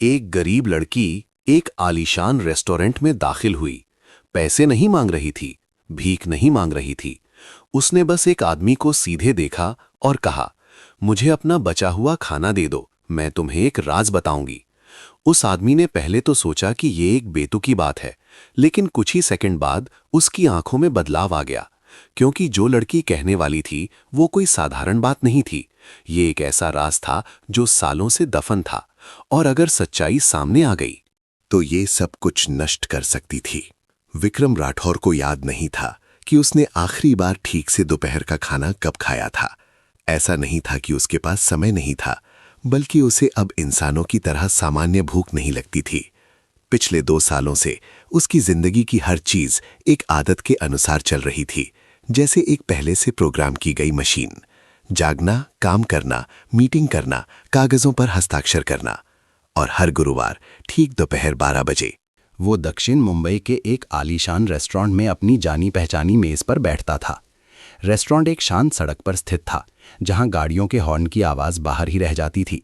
एक गरीब लड़की एक आलीशान रेस्टोरेंट में दाखिल हुई। पैसे नहीं मांग रही थी, भीख नहीं मांग रही थी। उसने बस एक आदमी को सीधे देखा और कहा, मुझे अपना बचा हुआ खाना दे दो, मैं तुम्हें एक राज बताऊंगी। उस आदमी ने पहले तो सोचा कि ये एक बेतुकी बात है, लेकिन कुछ ही सेकंड बाद उसकी आंखों में बदलाव आ गया, क्योंकि जो लड़की कहने वाली थी वो कोई साधारण बात नहीं थी। ये एक ऐसा राज था जो सालों से दफन था, और अगर सच्चाई सामने आ गई तो ये सब कुछ नष्ट कर सकती थी। विक्रम राठौर को याद नहीं था कि उसने आखिरी बार ठीक से दोपहर का खाना कब खाया था। ऐसा नहीं था कि उसके पास समय नहीं था, बल्कि उसे अब इंसानों की तरह सामान्य भूख नहीं लगती थी। पिछले 2 सालों से उसकी जिंदगी की हर चीज एक आदत के अनुसार चल रही थी, जैसे एक पहले से प्रोग्राम की गई मशीन। जागना, काम करना, मीटिंग करना, कागजों पर हस्ताक्षर करना। और हर गुरुवार ठीक दोपहर 12 बजे वो दक्षिण मुंबई के एक आलीशान रेस्टोरेंट में अपनी जानी पहचानी मेज पर बैठता था। रेस्टोरेंट एक शांत सड़क पर स्थित था, जहां गाड़ियों के हॉर्न की आवाज़ बाहर ही रह जाती थी।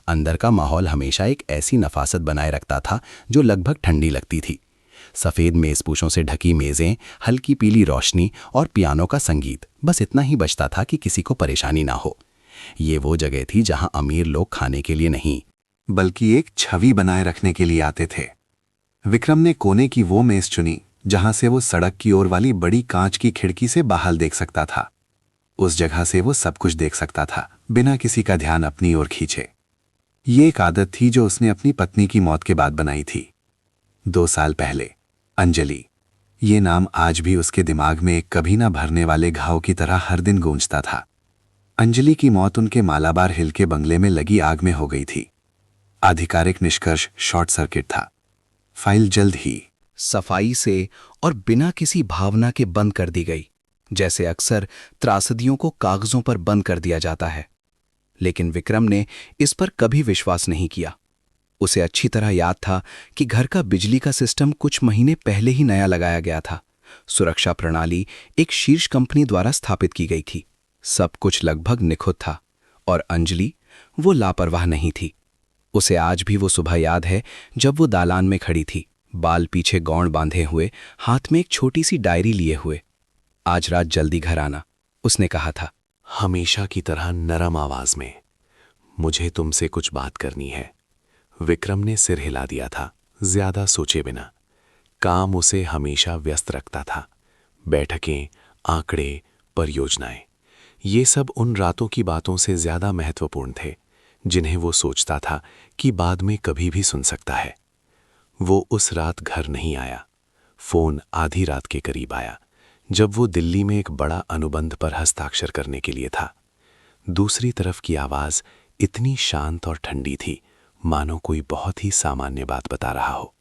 अंदर का माहौल हमेशा एक ऐसी नफासत बनाए रखता था जो लगभग ठंडी लगती थी। सफ़ेद मेज़पोशों से ढकी मेज़ें, हल्की पीली रोशनी और पियानो का संगीत, बस इतना ही बचता था कि किसी को परेशानी ना हो। ये वो जगह थी जहां अमीर लोग खाने के लिए नहीं, बल्कि एक छवि बनाए रखने के लिए आते थे। विक्रम ने कोने की वो मेज चुनी जहां से वो सड़क की ओर वाली बड़ी कांच की खिड़की से बाहर देख सकता था। उस जगह से वो सब कुछ देख सकता था, बिना किसी का ध्यान अपनी ओर खींचे। ये एक आदत थी जो उसने अपनी पत्नी की मौत के बाद बनाई थी, 2 साल पहले। अंजलि, ये नाम आज भी उसके दिमाग में एक कभी ना भरने वाले घाव की तरह हर दिन गूंजता था। अंजलि की मौत उनके मालाबार हिल के बंगले में लगी आग में हो गई थी। आधिकारिक निष्कर्ष शॉर्ट सर्किट था। फाइल जल्द ही सफाई से और बिना किसी भावना के बंद कर दी गई, जैसे अक्सर त्रासदियों को कागजों पर बंद कर दिया जाता है। लेकिन विक्रम ने इस पर कभी विश्वास नहीं किया। उसे अच्छी तरह याद था कि घर का बिजली का सिस्टम कुछ महीने पहले ही नया लगाया गया था। सुरक्षा प्रणाली एक शीर्ष कंपनी द्वारा स्थापित की गई थी। सब कुछ लगभग निखुत था, और अंजलि, वो लापरवाह नहीं थी। उसे आज भी वो सुबह याद है जब वो दालान में खड़ी थी, बाल पीछे गौण बांधे हुए, हाथ में एक छोटी सी डायरी लिए हुए। आज रात जल्दी घर आना, उसने कहा था, हमेशा की तरह नरम आवाज में। मुझे तुमसे कुछ बात करनी है। विक्रम ने सिर हिला दिया था, ज्यादा सोचे बिना। काम उसे हमेशा व्यस्त रखता था। बैठकें, आंकड़े, परियोजनाएं, ये सब उन रातों की बातों से ज्यादा महत्वपूर्ण थे, जिन्हें वो सोचता था कि बाद में कभी भी सुन सकता है। वो उस रात घर नहीं आया। फोन आधी रात के करीब आया, जब वो दिल्ली में एक बड़ा अनुबंध पर हस्ताक्षर करने के लिए था। दूसरी तरफ की आवाज इतनी शांत और ठंडी थी, मानो कोई बहुत ही सामान्य बात बता रहा हो।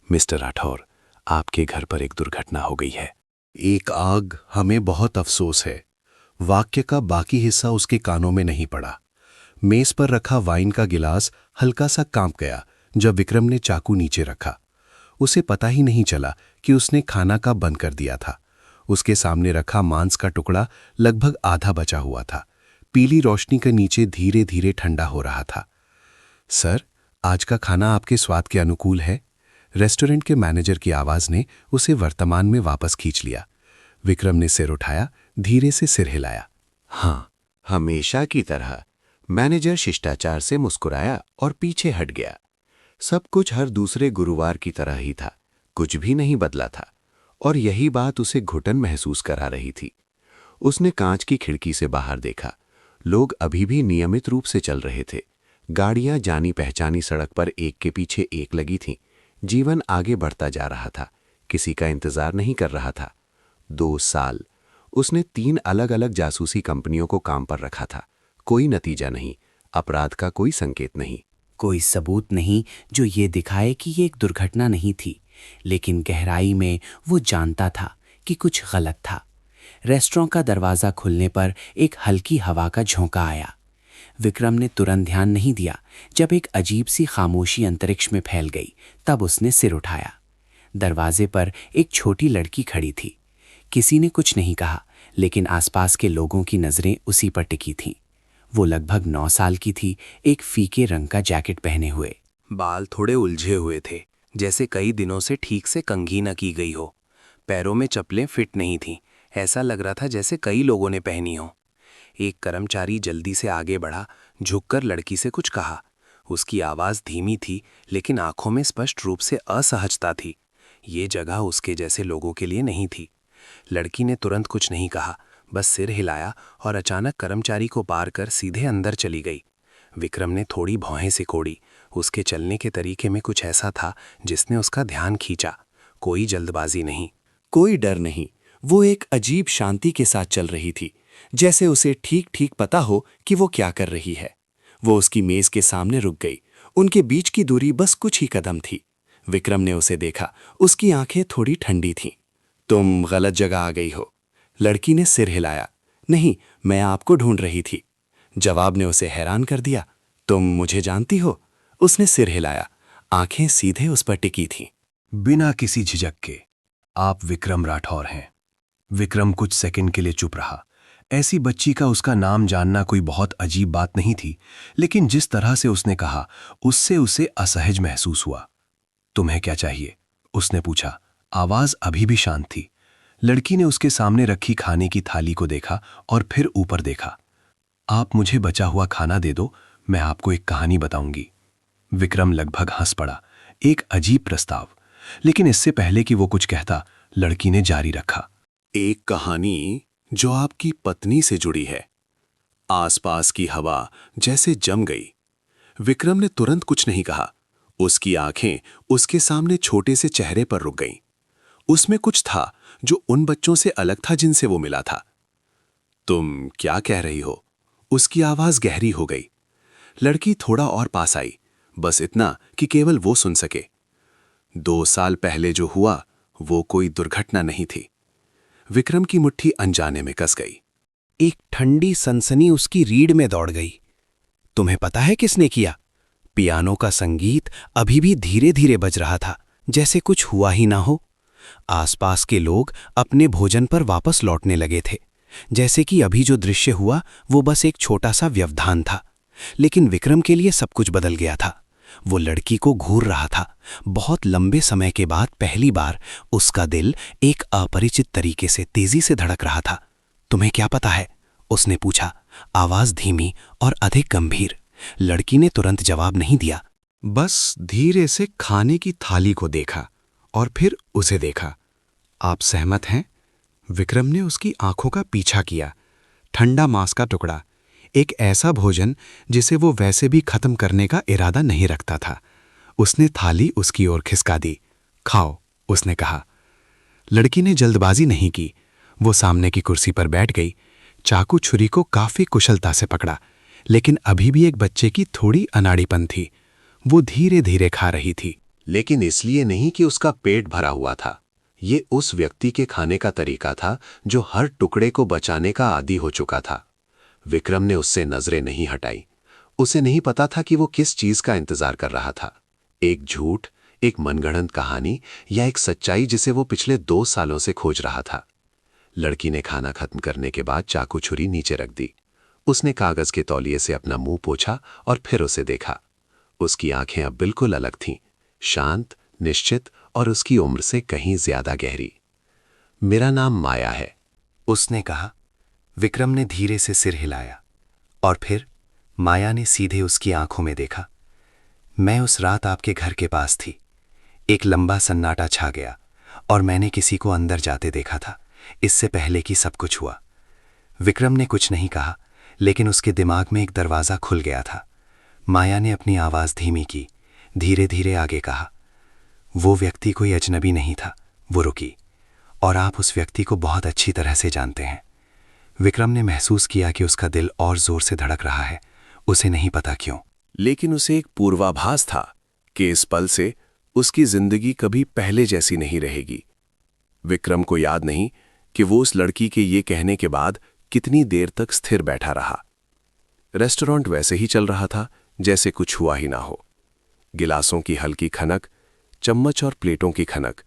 मिस्टर राठौर, आपके घर पर एक दुर्घटना हो गई है। एक आग, हमें बहुत अफसोस है। वाक्य का बाकी हिस्सा उसके कानों में नहीं पड़ा। मेज पर रखा वाइन का गिलास हल्का सा कांप गया जब विक्रम ने चाकू नीचे रखा। उसे पता ही नहीं चला कि उसने खाना का बंद कर दिया था। उसके सामने रखा मांस का टुकड़ा लगभग आधा बचा हुआ था। पीली रोशनी के नीचे धीरे धीरे ठंडा हो रहा था। सर, आज का खाना आपके स्वाद के अनुकूल है? रेस्टोरेंट के मैनेजर की आवाज ने उसे वर्तमान में वापस खींच लिया। विक्रम ने सिर उठाया, धीरे से सिर हिलाया। हाँ, हमेशा की तरह। मैनेजर शिष्टाचार से मुस्कुराया और पीछे हट गया। सब कुछ हर दूसरे गुरुवार की तरह ही था, कुछ भी नहीं बदला था, और यही बात उसे घुटन महसूस करा रही थी। उसने कांच की खिड़की से बाहर देखा। लोग अभी भी नियमित रूप से चल रहे थे। गाड़ियां जानी पहचानी सड़क पर एक के पीछे एक लगी थीं। जीवन आगे बढ़ता जा रहा था, किसी का इंतजार नहीं कर रहा था। 2 साल उसने 3 अलग अलग जासूसी कंपनियों को काम पर रखा था। कोई नतीजा नहीं, अपराध का कोई संकेत नहीं, कोई सबूत नहीं जो ये दिखाए कि ये एक दुर्घटना नहीं थी। लेकिन गहराई में वो जानता था कि कुछ गलत था। रेस्टोरेंट का दरवाज़ा खुलने पर एक हल्की हवा का झोंका आया। विक्रम ने तुरंत ध्यान नहीं दिया। जब एक अजीब सी खामोशी अंतरिक्ष में फैल गई, तब उसने सिर उठाया। दरवाजे पर एक छोटी लड़की खड़ी थी। किसी ने कुछ नहीं कहा, लेकिन आसपास के लोगों की नज़रें उसी पर टिकी थीं। वो लगभग 9 साल की थी, एक फीके रंग का जैकेट पहने हुए। बाल थोड़े उलझे हुए थे, जैसे कई दिनों से ठीक से कंघी न की गई हो। पैरों में चप्पलें फिट नहीं थीं, ऐसा लग रहा था जैसे कई लोगों ने पहनी हो। एक कर्मचारी जल्दी से आगे बढ़ा, झुककर लड़की से कुछ कहा। उसकी आवाज़ धीमी थी, लेकिन आंखों में स्पष्ट रूप से असहजता थी। ये जगह उसके जैसे लोगों के लिए नहीं थी। लड़की ने तुरंत कुछ नहीं कहा, बस सिर हिलाया और अचानक कर्मचारी को पार कर सीधे अंदर चली गई। विक्रम ने थोड़ी भौहें सिकोड़ी। उसके चलने के तरीके में कुछ ऐसा था जिसने उसका ध्यान खींचा। कोई जल्दबाजी नहीं, कोई डर नहीं। वो एक अजीब शांति के साथ चल रही थी, जैसे उसे ठीक ठीक पता हो कि वो क्या कर रही है। वो उसकी मेज के सामने रुक गई। उनके बीच की दूरी बस कुछ ही कदम थी। विक्रम ने उसे देखा। उसकी आंखें थोड़ी ठंडी थीं। तुम गलत जगह आ गई हो। लड़की ने सिर हिलाया। नहीं, मैं आपको ढूंढ रही थी। जवाब ने उसे हैरान कर दिया। तुम मुझे जानती हो? उसने सिर हिलाया। आंखें सीधे उस पर टिकी थीं। बिना किसी झिझक के, आप विक्रम राठौर हैं। विक्रम कुछ सेकंड के लिए चुप रहा। ऐसी बच्ची का उसका नाम जानना कोई बहुत अजीब बात नहीं थी, लेकिन जिस तरह से उसने कहा, उससे उसे असहज महसूस हुआ। तुम्हें क्या चाहिए? उसने पूछा। आवाज अभी भी शांत थी। लड़की ने उसके सामने रखी खाने की थाली को देखा और फिर ऊपर देखा। आप मुझे बचा हुआ खाना दे दो, मैं आपको एक कहानी बताऊंगी। विक्रम लगभग हंस पड़ा। एक अजीब प्रस्ताव, लेकिन इससे पहले कि वो कुछ कहता, लड़की ने जारी रखा। एक कहानी जो आपकी पत्नी से जुड़ी है। आसपास की हवा जैसे जम गई। विक्रम ने तुरंत कुछ नहीं कहा। उसकी आंखें उसके सामने छोटे से चेहरे पर रुक गईं। उसमें कुछ था जो उन बच्चों से अलग था जिनसे वो मिला था। तुम क्या कह रही हो? उसकी आवाज गहरी हो गई। लड़की थोड़ा और पास आई, बस इतना कि केवल वो सुन सके। 2 साल पहले जो हुआ वो कोई दुर्घटना नहीं थी। विक्रम की मुट्ठी अनजाने में कस गई। एक ठंडी सनसनी उसकी रीढ़ में दौड़ गई। तुम्हें पता है किसने किया? पियानो का संगीत अभी भी धीरे धीरे बज रहा था, जैसे कुछ हुआ ही ना हो। आसपास के लोग अपने भोजन पर वापस लौटने लगे थे, जैसे कि अभी जो दृश्य हुआ वो बस एक छोटा सा व्यवधान था। लेकिन विक्रम के लिए सब कुछ बदल गया था। वो लड़की को घूर रहा था। बहुत लंबे समय के बाद पहली बार उसका दिल एक अपरिचित तरीके से तेजी से धड़क रहा था। तुम्हें क्या पता है? उसने पूछा, आवाज धीमी और अधिक गंभीर। लड़की ने तुरंत जवाब नहीं दिया, बस धीरे से खाने की थाली को देखा और फिर उसे देखा। आप सहमत हैं? विक्रम ने उसकी आंखों का पीछा किया। ठंडा मांस का टुकड़ा, एक ऐसा भोजन जिसे वो वैसे भी खत्म करने का इरादा नहीं रखता था। उसने थाली उसकी ओर खिसका दी। खाओ, उसने कहा। लड़की ने जल्दबाजी नहीं की। वो सामने की कुर्सी पर बैठ गई। चाकू छुरी को काफी कुशलता से पकड़ा, लेकिन अभी भी एक बच्चे की थोड़ी अनाड़ीपन थी। वो धीरे धीरे खा रही थी। लेकिन इसलिए नहीं कि उसका पेट भरा हुआ था। ये उस व्यक्ति के खाने का तरीका था जो हर टुकड़े को बचाने का आदी हो चुका था। विक्रम ने उससे नजरें नहीं हटाई। उसे नहीं पता था कि वो किस चीज का इंतजार कर रहा था। एक झूठ, एक मनगढ़ंत कहानी, या एक सच्चाई जिसे वो पिछले 2 सालों से खोज रहा था। लड़की ने खाना खत्म करने के बाद चाकू छुरी नीचे रख दी। उसने कागज के तौलिए से अपना मुंह पोंछा और फिर उसे देखा। उसकी आंखें अब बिल्कुल अलग थीं, शांत, निश्चित और उसकी उम्र से कहीं ज्यादा गहरी। मेरा नाम माया है, उसने कहा। विक्रम ने धीरे से सिर हिलाया और फिर माया ने सीधे उसकी आंखों में देखा। मैं उस रात आपके घर के पास थी। एक लंबा सन्नाटा छा गया और मैंने किसी को अंदर जाते देखा था, इससे पहले कि सब कुछ हुआ। विक्रम ने कुछ नहीं कहा, लेकिन उसके दिमाग में एक दरवाजा खुल गया था। माया ने अपनी आवाज धीमी की, धीरे धीरे आगे कहा, वो व्यक्ति कोई अजनबी नहीं था। वो रुकी। और आप उस व्यक्ति को बहुत अच्छी तरह से जानते हैं। विक्रम ने महसूस किया कि उसका दिल और जोर से धड़क रहा है, उसे नहीं पता क्यों। लेकिन उसे एक पूर्वाभास था कि इस पल से उसकी जिंदगी कभी पहले जैसी नहीं रहेगी। विक्रम को याद नहीं कि वो उस लड़की के ये कहने के बाद कितनी देर तक स्थिर बैठा रहा। रेस्टोरेंट वैसे ही चल रहा था जैसे कुछ हुआ ही ना हो। गिलासों की हल्की खनक, चम्मच और प्लेटों की खनक,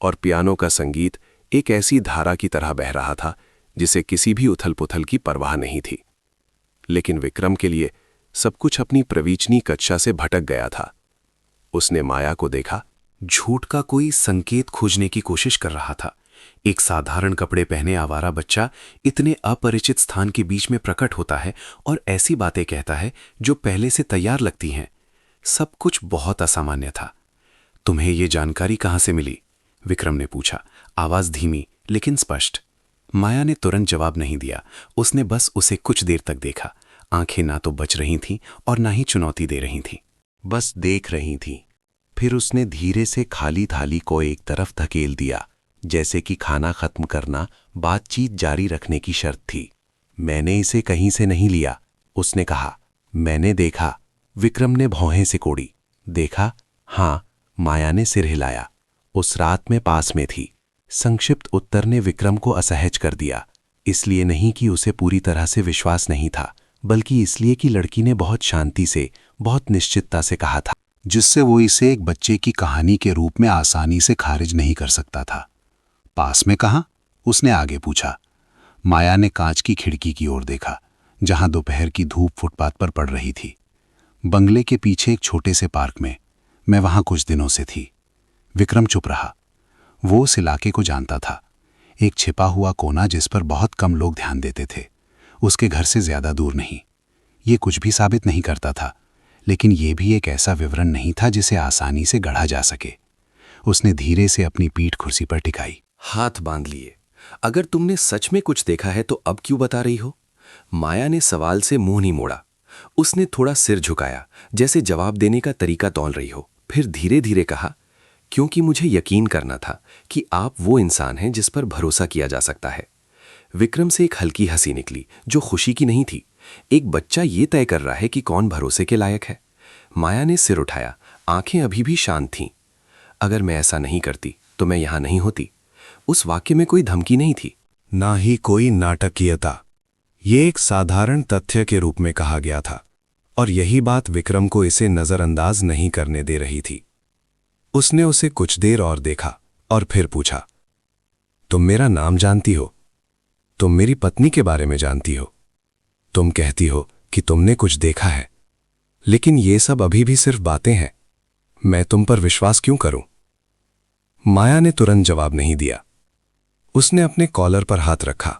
और पियानो का संगीत एक ऐसी धारा की तरह बह रहा था जिसे किसी भी उथल-पुथल की परवाह नहीं थी। लेकिन विक्रम के लिए सब कुछ अपनी प्रवीचनी कक्षा से भटक गया था। उसने माया को देखा। झूठ का कोई संकेत खोजने की कोशिश कर रहा था। एक साधारण कपड़े पहने आवारा बच्चा इतने अपरिचित स्थान के बीच में प्रकट होता है और ऐसी बातें कहता है जो पहले से तैयार लगती हैं। सब कुछ बहुत असामान्य था। तुम्हें ये जानकारी कहाँ से मिली? विक्रम ने पूछा, आवाज धीमी लेकिन स्पष्ट। माया ने तुरंत जवाब नहीं दिया। उसने बस उसे कुछ देर तक देखा। आंखें ना तो बच रही थीं और ना ही चुनौती दे रही थीं, बस देख रही थीं। फिर उसने धीरे से खाली थाली को एक तरफ धकेल दिया, जैसे कि खाना खत्म करना बातचीत जारी रखने की शर्त थी। मैंने इसे कहीं से नहीं लिया, उसने कहा। मैंने देखा, विक्रम ने भौहें सिकोड़ी। देखा? हाँ, माया ने सिर हिलाया। उस रात में पास में थी। संक्षिप्त उत्तर ने विक्रम को असहज कर दिया। इसलिए नहीं कि उसे पूरी तरह से विश्वास नहीं था, बल्कि इसलिए कि लड़की ने बहुत शांति से, बहुत निश्चितता से कहा था, जिससे वो इसे एक बच्चे की कहानी के रूप में आसानी से खारिज नहीं कर सकता था। पास में कहाँ? उसने आगे पूछा। माया ने कांच की खिड़की की ओर देखा, जहां दोपहर की धूप फुटपाथ पर पड़ रही थी। बंगले के पीछे एक छोटे से पार्क में। मैं वहां कुछ दिनों से थी। विक्रम चुप रहा। वो उस इलाके को जानता था, एक छिपा हुआ कोना जिस पर बहुत कम लोग ध्यान देते थे। उसके घर से ज्यादा दूर नहीं। ये कुछ भी साबित नहीं करता था, लेकिन ये भी एक ऐसा विवरण नहीं था जिसे आसानी से गढ़ा जा सके। उसने धीरे से अपनी पीठ कुर्सी पर टिकाई। हाथ बांध लिए। अगर तुमने सच में कुछ देखा है तो अब क्यों बता रही हो? माया ने सवाल से मुंह नहीं मोड़ा। उसने थोड़ा सिर झुकाया, जैसे जवाब देने का तरीका तौल रही हो। फिर धीरे धीरे कहा, क्योंकि मुझे यकीन करना था कि आप वो इंसान हैं जिस पर भरोसा किया जा सकता है। विक्रम से एक हल्की हंसी निकली, जो खुशी की नहीं थी। एक बच्चा ये तय कर रहा है कि कौन भरोसे के लायक है। माया ने सिर उठाया, आंखें अभी भी शांत थीं। अगर मैं ऐसा नहीं करती तो मैं यहां नहीं होती। उस वाक्य में कोई धमकी नहीं थी, ना ही कोई नाटकीयता। ये एक साधारण तथ्य के रूप में कहा गया था, और यही बात विक्रम को इसे नजरअंदाज नहीं करने दे रही थी। उसने उसे कुछ देर और देखा और फिर पूछा, तुम मेरा नाम जानती हो? तुम मेरी पत्नी के बारे में जानती हो? तुम कहती हो कि तुमने कुछ देखा है, लेकिन ये सब अभी भी सिर्फ बातें हैं। मैं तुम पर विश्वास क्यों करूं? माया ने तुरंत जवाब नहीं दिया। उसने अपने कॉलर पर हाथ रखा,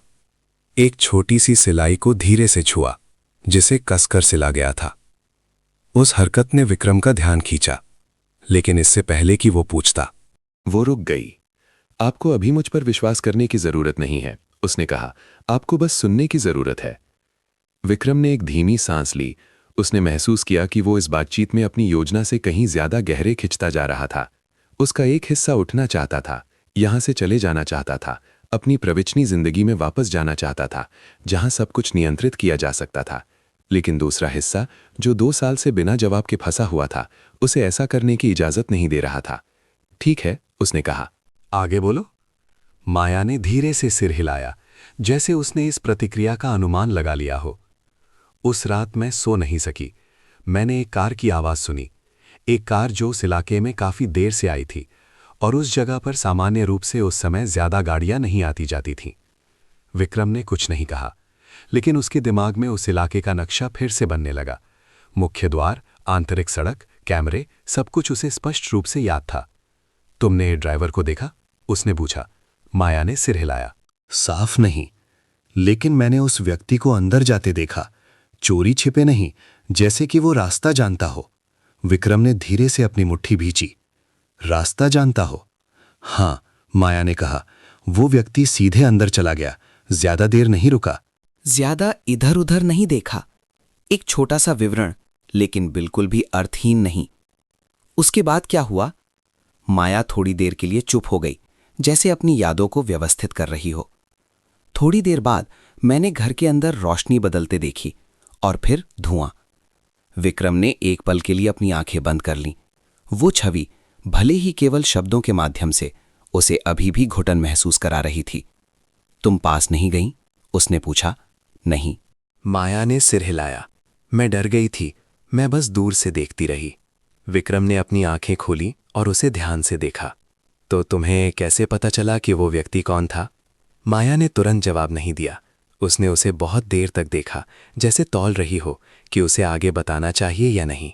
एक छोटी सी सिलाई को धीरे से छुआ, जिसे कसकर सिला गया था। उस हरकत ने विक्रम का ध्यान खींचा, लेकिन इससे पहले कि वो पूछता, वो रुक गई। आपको अभी मुझ पर विश्वास करने की जरूरत नहीं है, उसने कहा। आपको बस सुनने की जरूरत है। विक्रम ने एक धीमी सांस ली। उसने महसूस किया कि वो इस बातचीत में अपनी योजना से कहीं ज्यादा गहरे खिंचता जा रहा था। उसका एक हिस्सा उठना चाहता था, यहां से चले जाना चाहता था, अपनी प्रवचनी जिंदगी में वापस जाना चाहता था, जहां सब कुछ नियंत्रित किया जा सकता था। लेकिन दूसरा हिस्सा, जो 2 साल से बिना जवाब के फंसा हुआ था, उसे ऐसा करने की इजाजत नहीं दे रहा था। ठीक है, उसने कहा। आगे बोलो। माया ने धीरे से सिर हिलाया, जैसे उसने इस प्रतिक्रिया का अनुमान लगा लिया हो। उस रात मैं सो नहीं सकी। मैंने एक कार की आवाज सुनी, एक कार जो उस इलाके में काफी देर से आई थी, और उस जगह पर सामान्य रूप से उस समय ज्यादा गाड़ियां नहीं आती जाती थीं। विक्रम ने कुछ नहीं कहा, लेकिन उसके दिमाग में उस इलाके का नक्शा फिर से बनने लगा। मुख्य द्वार, आंतरिक सड़क, कैमरे, सब कुछ उसे स्पष्ट रूप से याद था। तुमने ड्राइवर को देखा? उसने पूछा। माया ने सिर हिलाया। साफ नहीं, लेकिन मैंने उस व्यक्ति को अंदर जाते देखा, चोरी छिपे नहीं, जैसे कि वो रास्ता जानता हो। विक्रम ने धीरे से अपनी मुट्ठी भींची। रास्ता जानता हो? हां, माया ने कहा। वो व्यक्ति सीधे अंदर चला गया, ज्यादा देर नहीं रुका। ज्यादा इधर उधर नहीं देखा। एक छोटा सा विवरण, लेकिन बिल्कुल भी अर्थहीन नहीं। उसके बाद क्या हुआ? माया थोड़ी देर के लिए चुप हो गई, जैसे अपनी यादों को व्यवस्थित कर रही हो। थोड़ी देर बाद मैंने घर के अंदर रोशनी बदलते देखी, और फिर धुआं। विक्रम ने एक पल के लिए अपनी आंखें बंद कर लीं। वो छवि, भले ही केवल शब्दों के माध्यम से, उसे अभी भी घुटन महसूस करा रही थी। तुम पास नहीं गईं? उसने पूछा। नहीं। माया ने सिर हिलाया। मैं डर गई थी, मैं बस दूर से देखती रही। विक्रम ने अपनी आंखें खोली और उसे ध्यान से देखा। तो तुम्हें कैसे पता चला कि वो व्यक्ति कौन था? माया ने तुरंत जवाब नहीं दिया। उसने उसे बहुत देर तक देखा, जैसे तौल रही हो कि उसे आगे बताना चाहिए या नहीं।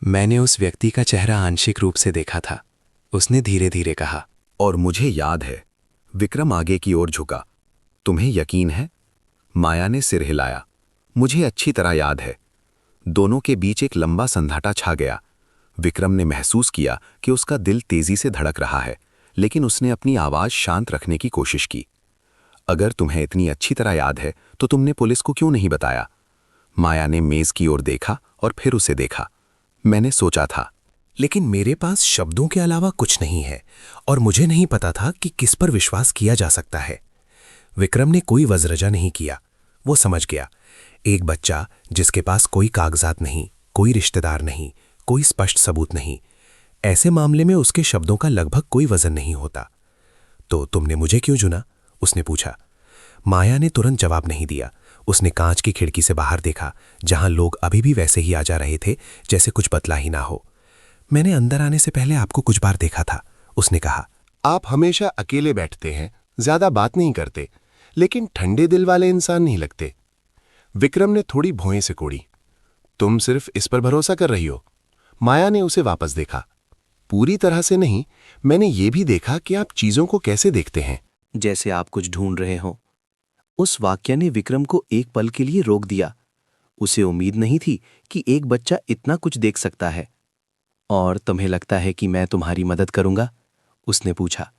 मैंने उस व्यक्ति का चेहरा आंशिक रूप से देखा था। उसने धीरे धीरे कहा, और मुझे याद है। विक्रम आगे की ओर झुका। तुम्हें यकीन है? माया ने सिर हिलाया। मुझे अच्छी तरह याद है। दोनों के बीच एक लंबा सन्नाटा छा गया। विक्रम ने महसूस किया कि उसका दिल तेजी से धड़क रहा है, लेकिन उसने अपनी आवाज शांत रखने की कोशिश की। अगर तुम्हें इतनी अच्छी तरह याद है तो तुमने पुलिस को क्यों नहीं बताया? माया ने मेज की ओर देखा और फिर उसे देखा। मैंने सोचा था, लेकिन मेरे पास शब्दों के अलावा कुछ नहीं है और मुझे नहीं पता था कि किस पर विश्वास किया जा सकता है। विक्रम ने कोई वजरजा नहीं किया। वो समझ गया, एक बच्चा जिसके पास कोई कागजात नहीं, कोई रिश्तेदार नहीं, कोई स्पष्ट सबूत नहीं, ऐसे मामले में उसके शब्दों का लगभग कोई वजन नहीं होता। तो तुमने मुझे क्यों चुना? उसने पूछा। माया ने तुरंत जवाब नहीं दिया। उसने कांच की खिड़की से बाहर देखा, जहां लोग अभी भी वैसे ही आ जा रहे थे जैसे कुछ बदला ही ना हो। मैंने अंदर आने से पहले आपको कुछ बार देखा था, उसने कहा। आप हमेशा अकेले बैठते हैं, ज्यादा बात नहीं करते, लेकिन ठंडे दिल वाले इंसान नहीं लगते। विक्रम ने थोड़ी भौएं से कोड़ी। तुम सिर्फ इस पर भरोसा कर रही हो? माया ने उसे वापस देखा। पूरी तरह से नहीं, मैंने ये भी देखा कि आप चीजों को कैसे देखते हैं। जैसे आप कुछ ढूंढ रहे हो। उस वाक्य ने विक्रम को एक पल के लिए रोक दिया। उसे उम्मीद नहीं थी कि एक बच्चा इतना कुछ देख सकता है। और तुम्हें लगता है कि मैं तुम्हारी मदद करूंगा? उसने पूछा।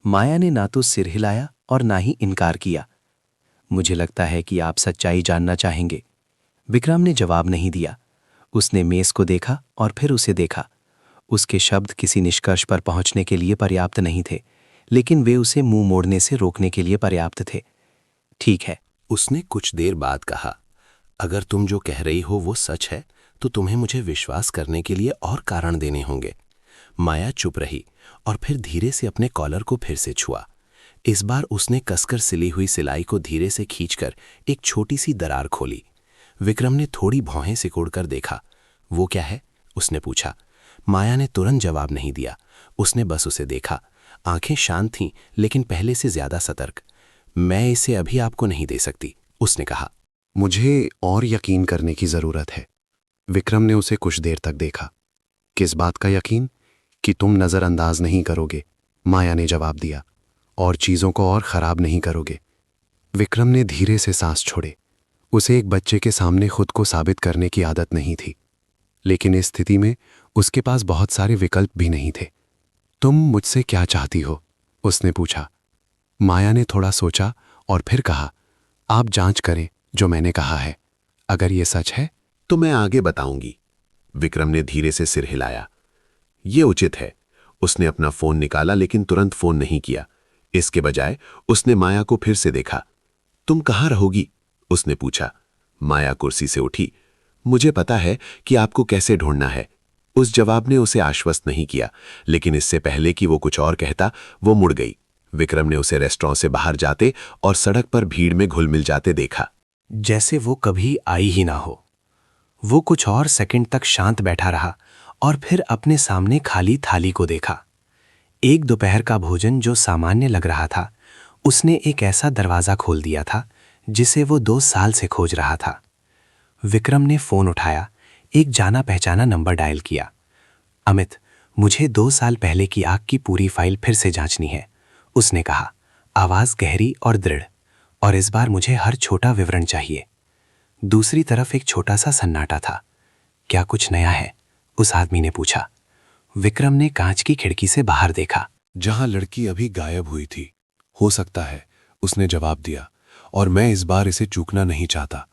माया ने ना तो सिर हिलाया और ना ही इनकार किया। मुझे लगता है कि आप सच्चाई जानना चाहेंगे। विक्रम ने जवाब नहीं दिया। उसने मेज को देखा और फिर उसे देखा। उसके शब्द किसी निष्कर्ष पर पहुंचने के लिए पर्याप्त नहीं थे, लेकिन वे उसे मुंह मोड़ने से रोकने के लिए पर्याप्त थे। ठीक है, उसने कुछ देर बाद कहा। अगर तुम जो कह रही हो वो सच है तो तुम्हें मुझे विश्वास करने के लिए और कारण देने होंगे। माया चुप रही और फिर धीरे से अपने कॉलर को फिर से छुआ। इस बार उसने कसकर सिली हुई सिलाई को धीरे से खींचकर एक छोटी सी दरार खोली। विक्रम ने थोड़ी भौहें सिकोड़कर देखा। वो क्या है? उसने पूछा। माया ने तुरंत जवाब नहीं दिया। उसने बस उसे देखा। आंखें शांत थीं, लेकिन पहले से ज्यादा सतर्क। मैं इसे अभी आपको नहीं दे सकती, उसने कहा। मुझे और यकीन करने की जरूरत है। विक्रम ने उसे कुछ देर तक देखा। किस बात का यकीन? कि तुम नजरअंदाज नहीं करोगे, माया ने जवाब दिया, और चीजों को और खराब नहीं करोगे। विक्रम ने धीरे से सांस छोड़े। उसे एक बच्चे के सामने खुद को साबित करने की आदत नहीं थी, लेकिन इस स्थिति में उसके पास बहुत सारे विकल्प भी नहीं थे। तुम मुझसे क्या चाहती हो? उसने पूछा। माया ने थोड़ा सोचा और फिर कहा, आप जांच करें जो मैंने कहा है। अगर ये सच है तो मैं आगे बताऊंगी। विक्रम ने धीरे से सिर हिलाया। ये उचित है। उसने अपना फोन निकाला, लेकिन तुरंत फोन नहीं किया। इसके बजाय उसने माया को फिर से देखा। तुम कहाँ रहोगी? उसने पूछा। माया कुर्सी से उठी। मुझे पता है कि आपको कैसे ढूंढना है। उस जवाब ने उसे आश्वस्त नहीं किया, लेकिन इससे पहले कि वो कुछ और कहता, वो मुड़ गई। विक्रम ने उसे रेस्टोरेंट से बाहर जाते और सड़क पर भीड़ में घुल मिल जाते देखा। जैसे वो कभी आई ही ना हो। वो कुछ और सेकंड तक शांत बैठा रहा और फिर अपने सामने खाली थाली को देखा। एक दोपहर का भोजन जो सामान्य लग रहा था, उसने एक ऐसा दरवाजा खोल दिया था जिसे वो 2 साल से खोज रहा था। विक्रम ने फोन उठाया, एक जाना पहचाना नंबर डायल किया। अमित, मुझे 2 साल पहले की आग की पूरी फाइल फिर से जांचनी है, उसने कहा, आवाज गहरी और दृढ़। और इस बार मुझे हर छोटा विवरण चाहिए। दूसरी तरफ एक छोटा सा सन्नाटा था। क्या कुछ नया है? उस आदमी ने पूछा। विक्रम ने कांच की खिड़की से बाहर देखा। जहां लड़की अभी गायब हुई थी। हो सकता है, उसने जवाब दिया, और मैं इस बार इसे चूकना नहीं चाहता।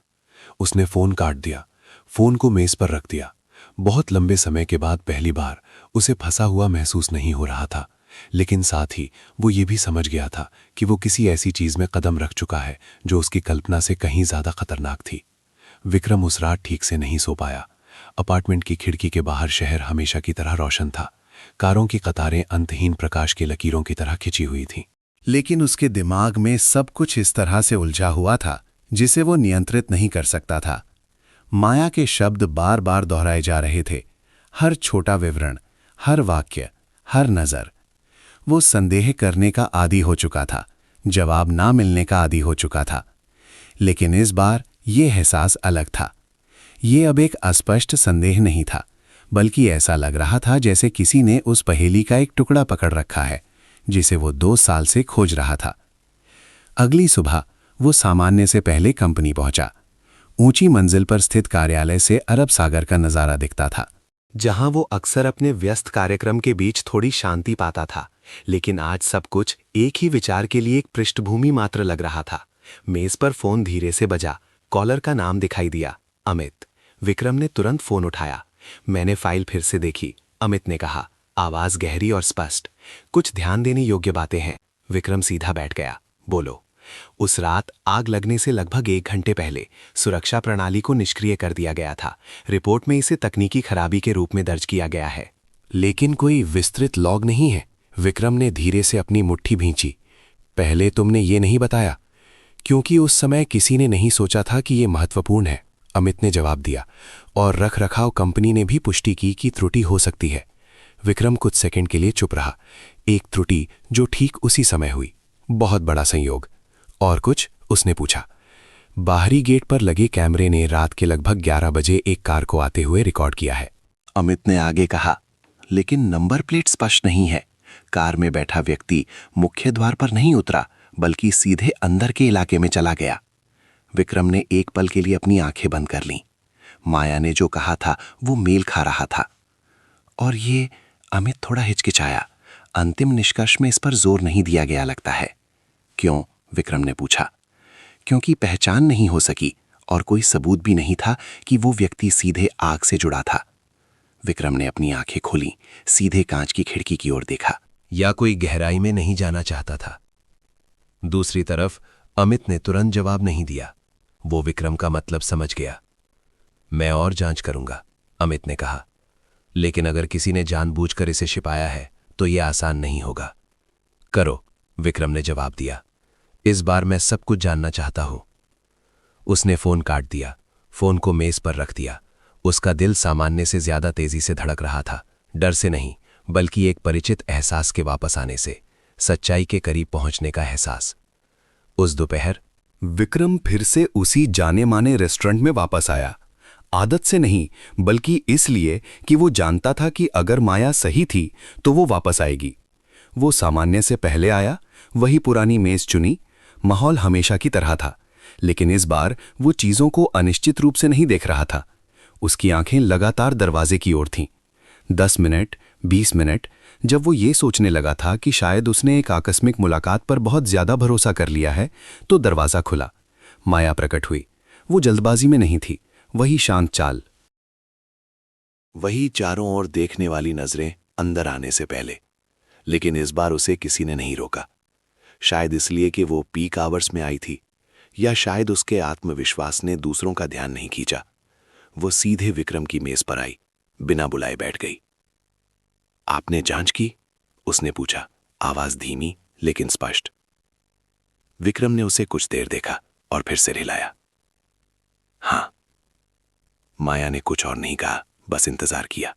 उसने फोन काट दिया, फोन को मेज पर रख दिया। बहुत लंबे समय के बाद पहली बार उसे फंसा हुआ महसूस नहीं हो रहा था, लेकिन साथ ही वो ये भी समझ गया था कि वो किसी ऐसी चीज में कदम रख चुका है जो उसकी कल्पना से कहीं ज्यादा खतरनाक थी। विक्रम उस रात ठीक से नहीं सो पाया। अपार्टमेंट की खिड़की के बाहर शहर हमेशा की तरह रोशन था। कारों की कतारें अंतहीन प्रकाश की लकीरों की तरह खिंची हुई थीं। लेकिन उसके दिमाग में सब कुछ इस तरह से उलझा हुआ था जिसे वो नियंत्रित नहीं कर सकता था। माया के शब्द बार बार दोहराए जा रहे थे। हर छोटा विवरण, हर वाक्य, हर नजर। वो संदेह करने का आदी हो चुका था, जवाब ना मिलने का आदी हो चुका था। लेकिन इस बार ये एहसास अलग था। ये अब एक अस्पष्ट संदेह नहीं था, बल्कि ऐसा लग रहा था जैसे किसी ने उस पहेली का एक टुकड़ा पकड़ रखा है जिसे वो 2 साल से खोज रहा था। अगली सुबह वो सामान्य से पहले कंपनी पहुंचा। ऊंची मंजिल पर स्थित कार्यालय से अरब सागर का नजारा दिखता था, जहां वो अक्सर अपने व्यस्त कार्यक्रम के बीच थोड़ी शांति पाता था। लेकिन आज सब कुछ एक ही विचार के लिए एक पृष्ठभूमि मात्र लग रहा था। मेज पर फोन धीरे से बजा। कॉलर का नाम दिखाई दिया, अमित। विक्रम ने तुरंत फोन उठाया। मैंने फाइल फिर से देखी, अमित ने कहा, आवाज गहरी और स्पष्ट। कुछ ध्यान देने योग्य बातें हैं। विक्रम सीधा बैठ गया। बोलो। उस रात आग लगने से लगभग 1 घंटे पहले सुरक्षा प्रणाली को निष्क्रिय कर दिया गया था। रिपोर्ट में इसे तकनीकी खराबी के रूप में दर्ज किया गया है। लेकिन कोई विस्तृत लॉग नहीं है। विक्रम ने धीरे से अपनी मुट्ठी भींची। पहले तुमने ये नहीं बताया। क्योंकि उस समय किसी ने नहीं सोचा था कि ये महत्वपूर्ण है, अमित ने जवाब दिया। और रख रखाव कंपनी ने भी पुष्टि की कि त्रुटि हो सकती है। विक्रम कुछ सेकंड के लिए चुप रहा। एक त्रुटि जो ठीक उसी समय हुई, बहुत बड़ा संयोग। और कुछ? उसने पूछा। बाहरी गेट पर लगे कैमरे ने रात के लगभग 11 बजे एक कार को आते हुए रिकॉर्ड किया है, अमित ने आगे कहा। लेकिन नंबर प्लेट स्पष्ट नहीं है। कार में बैठा व्यक्ति मुख्य द्वार पर नहीं उतरा, बल्कि सीधे अंदर के इलाके में चला गया। विक्रम ने एक पल के लिए अपनी आंखें बंद कर लीं। माया ने जो कहा था वो मेल खा रहा था। और ये, अमित थोड़ा हिचकिचाया। अंतिम निष्कर्ष में इस पर जोर नहीं दिया गया लगता है। क्यों? विक्रम ने पूछा। क्योंकि पहचान नहीं हो सकी और कोई सबूत भी नहीं था कि वो व्यक्ति सीधे आग से जुड़ा था। विक्रम ने अपनी आंखें खोली, सीधे कांच की खिड़की की ओर देखा। या कोई गहराई में नहीं जाना चाहता था। दूसरी तरफ अमित ने तुरंत जवाब नहीं दिया। वो विक्रम का मतलब समझ गया। मैं और जांच करूंगा, अमित ने कहा। लेकिन अगर किसी ने जानबूझकर इसे छिपाया है तो यह आसान नहीं होगा। करो, विक्रम ने जवाब दिया। इस बार मैं सब कुछ जानना चाहता हूं। उसने फोन काट दिया, फोन को मेज पर रख दिया। उसका दिल सामान्य से ज्यादा तेजी से धड़क रहा था। डर से नहीं, बल्कि एक परिचित एहसास के वापस आने से, सच्चाई के करीब पहुंचने का एहसास। उस दोपहर विक्रम फिर से उसी जाने माने रेस्टोरेंट में वापस आया। आदत से नहीं, बल्कि इसलिए कि वो जानता था कि अगर माया सही थी तो वो वापस आएगी। वो सामान्य से पहले आया, वही पुरानी मेज चुनी। माहौल हमेशा की तरह था, लेकिन इस बार वो चीजों को अनिश्चित रूप से नहीं देख रहा था। उसकी आंखें लगातार दरवाजे की ओर थीं। 10 मिनट, 20 मिनट। जब वो ये सोचने लगा था कि शायद उसने एक आकस्मिक मुलाकात पर बहुत ज्यादा भरोसा कर लिया है, तो दरवाजा खुला। माया प्रकट हुई। वो जल्दबाजी में नहीं थी, वही शांत चाल, वही चारों ओर देखने वाली नजरें अंदर आने से पहले। लेकिन इस बार उसे किसी ने नहीं रोका। शायद इसलिए कि वो पीक आवर्स में आई थी, या शायद उसके आत्मविश्वास ने दूसरों का ध्यान नहीं खींचा। वो सीधे विक्रम की मेज पर आई, बिना बुलाए बैठ गई। आपने जांच की? उसने पूछा, आवाज धीमी लेकिन स्पष्ट। विक्रम ने उसे कुछ देर देखा और फिर सिर हिलाया। हां। माया ने कुछ और नहीं कहा, बस इंतजार किया।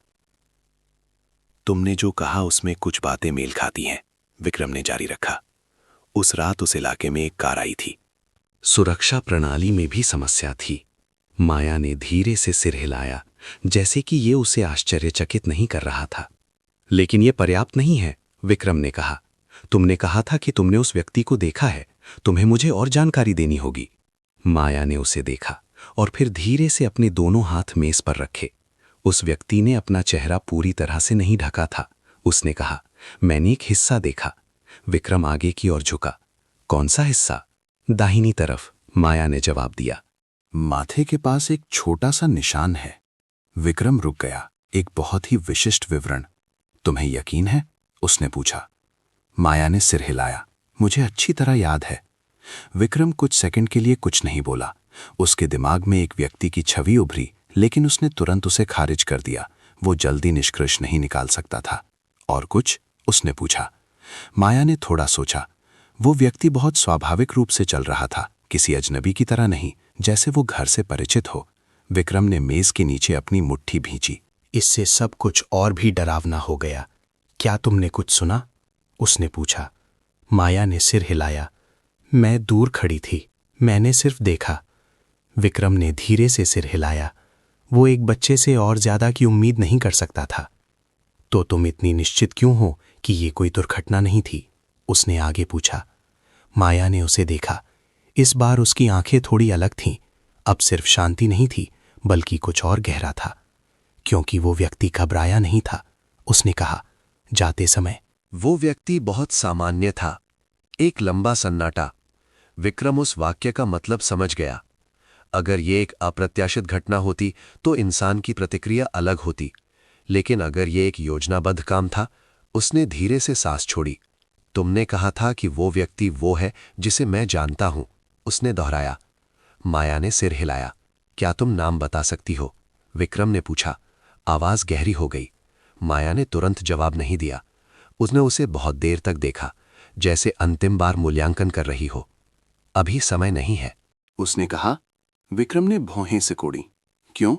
तुमने जो कहा उसमें कुछ बातें मेल खाती हैं, विक्रम ने जारी रखा। उस रात उस इलाके में एक कार आई थी। सुरक्षा प्रणाली में भी समस्या थी। माया ने धीरे से सिर हिलाया, जैसे कि ये उसे आश्चर्यचकित नहीं कर रहा था। लेकिन ये पर्याप्त नहीं है, विक्रम ने कहा। तुमने कहा था कि तुमने उस व्यक्ति को देखा है, तुम्हें मुझे और जानकारी देनी होगी। माया ने उसे देखा और फिर धीरे से अपने दोनों हाथ मेज पर रखे। उस व्यक्ति ने अपना चेहरा पूरी तरह से नहीं ढका था। उसने कहा, मैंने एक हिस्सा देखा। विक्रम आगे की ओर झुका। कौन सा हिस्सा? दाहिनी तरफ, माया ने जवाब दिया। माथे के पास एक छोटा सा निशान है। विक्रम रुक गया। एक बहुत ही विशिष्ट विवरण। तुम्हें यकीन है? उसने पूछा। माया ने सिर हिलाया। मुझे अच्छी तरह याद है। विक्रम कुछ सेकंड के लिए कुछ नहीं बोला। उसके दिमाग में एक व्यक्ति की छवि उभरी, लेकिन उसने तुरंत उसे खारिज कर दिया। वो जल्दी निष्कर्ष नहीं निकाल सकता था। और कुछ? उसने पूछा। माया ने थोड़ा सोचा। वो व्यक्ति बहुत स्वाभाविक रूप से चल रहा था, किसी अजनबी की तरह नहीं, जैसे वो घर से परिचित हो। विक्रम ने मेज के नीचे अपनी मुट्ठी भींची। इससे सब कुछ और भी डरावना हो गया। क्या तुमने कुछ सुना? उसने पूछा। माया ने सिर हिलाया। मैं दूर खड़ी थी, मैंने सिर्फ देखा। विक्रम ने धीरे से सिर हिलाया। वो एक बच्चे से और ज्यादा की उम्मीद नहीं कर सकता था। तो तुम इतनी निश्चित क्यों हो कि ये कोई दुर्घटना नहीं थी? उसने आगे पूछा। माया ने उसे देखा। इस बार उसकी आंखें थोड़ी अलग थीं। अब सिर्फ शांति नहीं थी, बल्कि कुछ और गहरा था। क्योंकि वो व्यक्ति घबराया नहीं था। उसने कहा, जाते समय। वो व्यक्ति बहुत सामान्य था। एक लंबा सन्नाटा। विक्रम उस वाक्य का मतलब समझ गया। अगर ये एक अप्रत्याशित घटना होती तो इंसान की प्रतिक्रिया अलग होती, लेकिन अगर ये एक योजनाबद्ध काम था, उसने धीरे से सांस छोड़ी। तुमने कहा था कि वो व्यक्ति वो है जिसे मैं जानता हूं, उसने दोहराया। माया ने सिर हिलाया। क्या तुम नाम बता सकती हो? विक्रम ने पूछा। आवाज गहरी हो गई। माया ने तुरंत जवाब नहीं दिया। उसने उसे बहुत देर तक देखा, जैसे अंतिम बार मूल्यांकन कर रही हो। अभी समय नहीं है, उसने कहा। विक्रम ने भौहें सिकोड़ी। क्यों?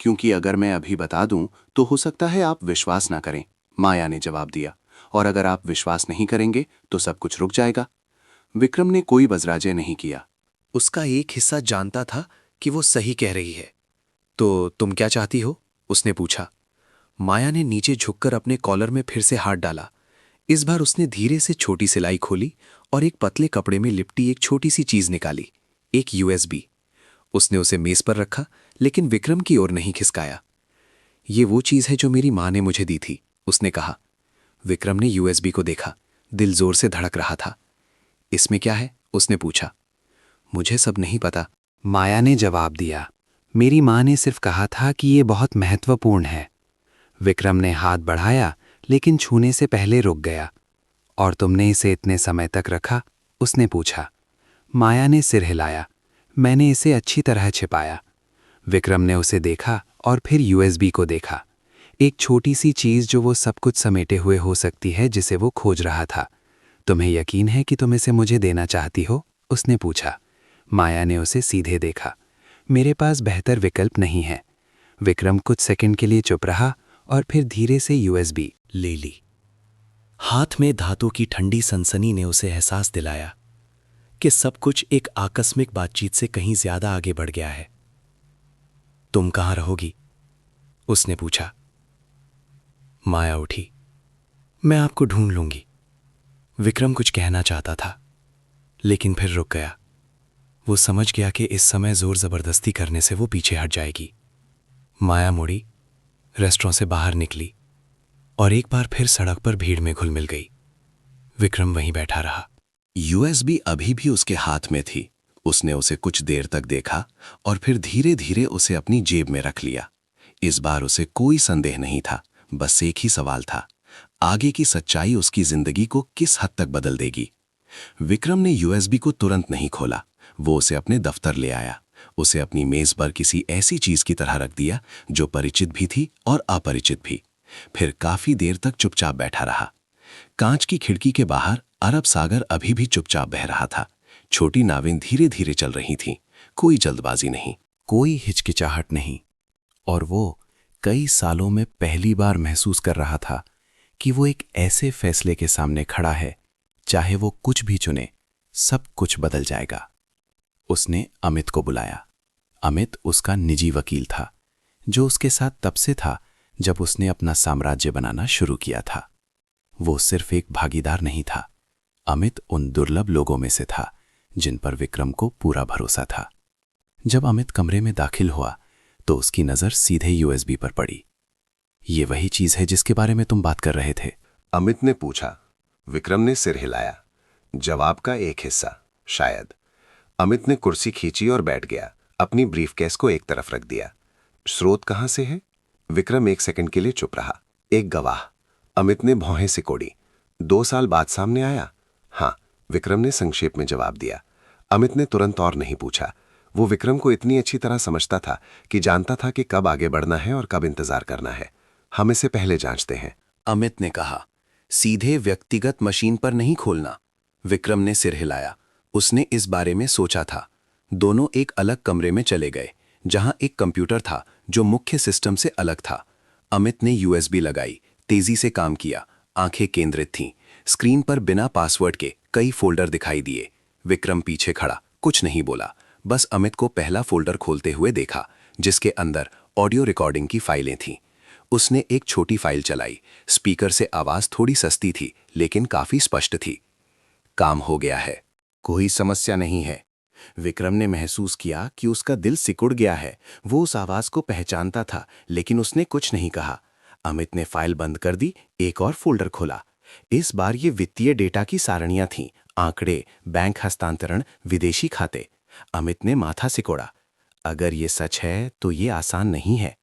क्योंकि अगर मैं अभी बता दूं तो हो सकता है आप विश्वास ना करें, माया ने जवाब दिया। और अगर आप विश्वास नहीं करेंगे तो सब कुछ रुक जाएगा। विक्रम ने कोई बजराजे नहीं किया। उसका एक हिस्सा जानता था कि वो सही कह रही है। तो तुम क्या चाहती हो? उसने पूछा। माया ने नीचे झुककर अपने कॉलर में फिर से हाथ डाला। इस बार उसने धीरे से छोटी सिलाई खोली और एक पतले कपड़े में लिपटी एक छोटी सी चीज निकाली, एक यूएसबी। उसने उसे मेज पर रखा, लेकिन विक्रम की ओर नहीं खिसकाया। ये वो चीज है जो मेरी मां ने मुझे दी थी, उसने कहा। विक्रम ने यूएसबी को देखा। दिल जोर से धड़क रहा था। इसमें क्या है? उसने पूछा। मुझे सब नहीं पता, माया ने जवाब दिया। मेरी मां ने सिर्फ कहा था कि ये बहुत महत्वपूर्ण है। विक्रम ने हाथ बढ़ाया, लेकिन छूने से पहले रुक गया। और तुमने इसे इतने समय तक रखा? उसने पूछा। माया ने सिर हिलाया। मैंने इसे अच्छी तरह छिपाया। विक्रम ने उसे देखा और फिर यूएसबी को देखा। एक छोटी सी चीज जो वो सब कुछ समेटे हुए हो सकती है, जिसे वो खोज रहा था। तुम्हें यकीन है कि तुम इसे मुझे देना चाहती हो? उसने पूछा। माया ने उसे सीधे देखा। मेरे पास बेहतर विकल्प नहीं है। विक्रम कुछ सेकंड के लिए चुप रहा और फिर धीरे से यूएसबी ले ली। हाथ में धातु की ठंडी सनसनी ने उसे एहसास दिलाया कि सब कुछ एक आकस्मिक बातचीत से कहीं ज्यादा आगे बढ़ गया है। तुम कहां रहोगी? उसने पूछा। माया उठी। मैं आपको ढूंढ लूंगी। विक्रम कुछ कहना चाहता था, लेकिन फिर रुक गया। वो समझ गया कि इस समय जोर जबरदस्ती करने से वो पीछे हट जाएगी। माया मुड़ी, रेस्टोरेंट से बाहर निकली और एक बार फिर सड़क पर भीड़ में घुल मिल गई। विक्रम वहीं बैठा रहा। यूएसबी अभी भी उसके हाथ में थी। उसने उसे कुछ देर तक देखा और फिर धीरे धीरे उसे अपनी जेब में रख लिया। इस बार उसे कोई संदेह नहीं था, बस एक ही सवाल था, आगे की सच्चाई उसकी जिंदगी को किस हद तक बदल देगी। विक्रम ने यूएसबी को तुरंत नहीं खोला। वो उसे अपने दफ्तर ले आया। उसे अपनी मेज पर किसी ऐसी चीज की तरह रख दिया जो परिचित भी थी और अपरिचित भी। फिर काफी देर तक चुपचाप बैठा रहा। कांच की खिड़की के बाहर अरब सागर अभी भी चुपचाप बह रहा था। छोटी नावें धीरे धीरे चल रही थीं। कोई जल्दबाजी नहीं, कोई हिचकिचाहट नहीं। और वो कई सालों में पहली बार महसूस कर रहा था कि वो एक ऐसे फैसले के सामने खड़ा है, चाहे वो कुछ भी चुने, सब कुछ बदल जाएगा। उसने अमित को बुलाया। अमित उसका निजी वकील था, जो उसके साथ तब से था जब उसने अपना साम्राज्य बनाना शुरू किया था। वो सिर्फ एक भागीदार नहीं था। अमित उन दुर्लभ लोगों में से था जिन पर विक्रम को पूरा भरोसा था। जब अमित कमरे में दाखिल हुआ तो उसकी नजर सीधे यूएसबी पर पड़ी। ये वही चीज है जिसके बारे में तुम बात कर रहे थे? अमित ने पूछा। विक्रम ने सिर हिलाया। जवाब का एक हिस्सा, शायद। अमित ने कुर्सी खींची और बैठ गया। अपनी ब्रीफकेस को एक तरफ रख दिया। स्रोत कहां से है? विक्रम एक सेकंड के लिए चुप रहा। एक गवाह। अमित ने भौहें सिकोड़ी। 2 साल बाद सामने आया? हाँ, विक्रम ने संक्षेप में जवाब दिया। अमित ने तुरंत और नहीं पूछा। वो विक्रम को इतनी अच्छी तरह समझता था कि जानता था कि कब आगे बढ़ना है और कब इंतजार करना है। हम इसे पहले जांचते हैं, अमित ने कहा। सीधे व्यक्तिगत मशीन पर नहीं खोलना। विक्रम ने सिर हिलाया। उसने इस बारे में सोचा था। दोनों एक अलग कमरे में चले गए, जहां एक कंप्यूटर था जो मुख्य सिस्टम से अलग था। अमित ने यूएसबी लगाई, तेजी से काम किया। आंखें केंद्रित थीं। स्क्रीन पर बिना पासवर्ड के कई फोल्डर दिखाई दिए। विक्रम पीछे खड़ा कुछ नहीं बोला, बस अमित को पहला फोल्डर खोलते हुए देखा, जिसके अंदर ऑडियो रिकॉर्डिंग की फाइलें थीं। उसने एक छोटी फाइल चलाई। स्पीकर से आवाज थोड़ी सस्ती थी, लेकिन काफी स्पष्ट थी। काम हो गया है, कोई समस्या नहीं है। विक्रम ने महसूस किया कि उसका दिल सिकुड़ गया है। वो उस आवाज को पहचानता था, लेकिन उसने कुछ नहीं कहा। अमित ने फाइल बंद कर दी, एक और फोल्डर खोला। इस बार ये वित्तीय डेटा की सारणियां थीं, आंकड़े, बैंक हस्तांतरण, विदेशी खाते। अमित ने माथा सिकोड़ा। अगर ये सच है तो ये आसान नहीं है।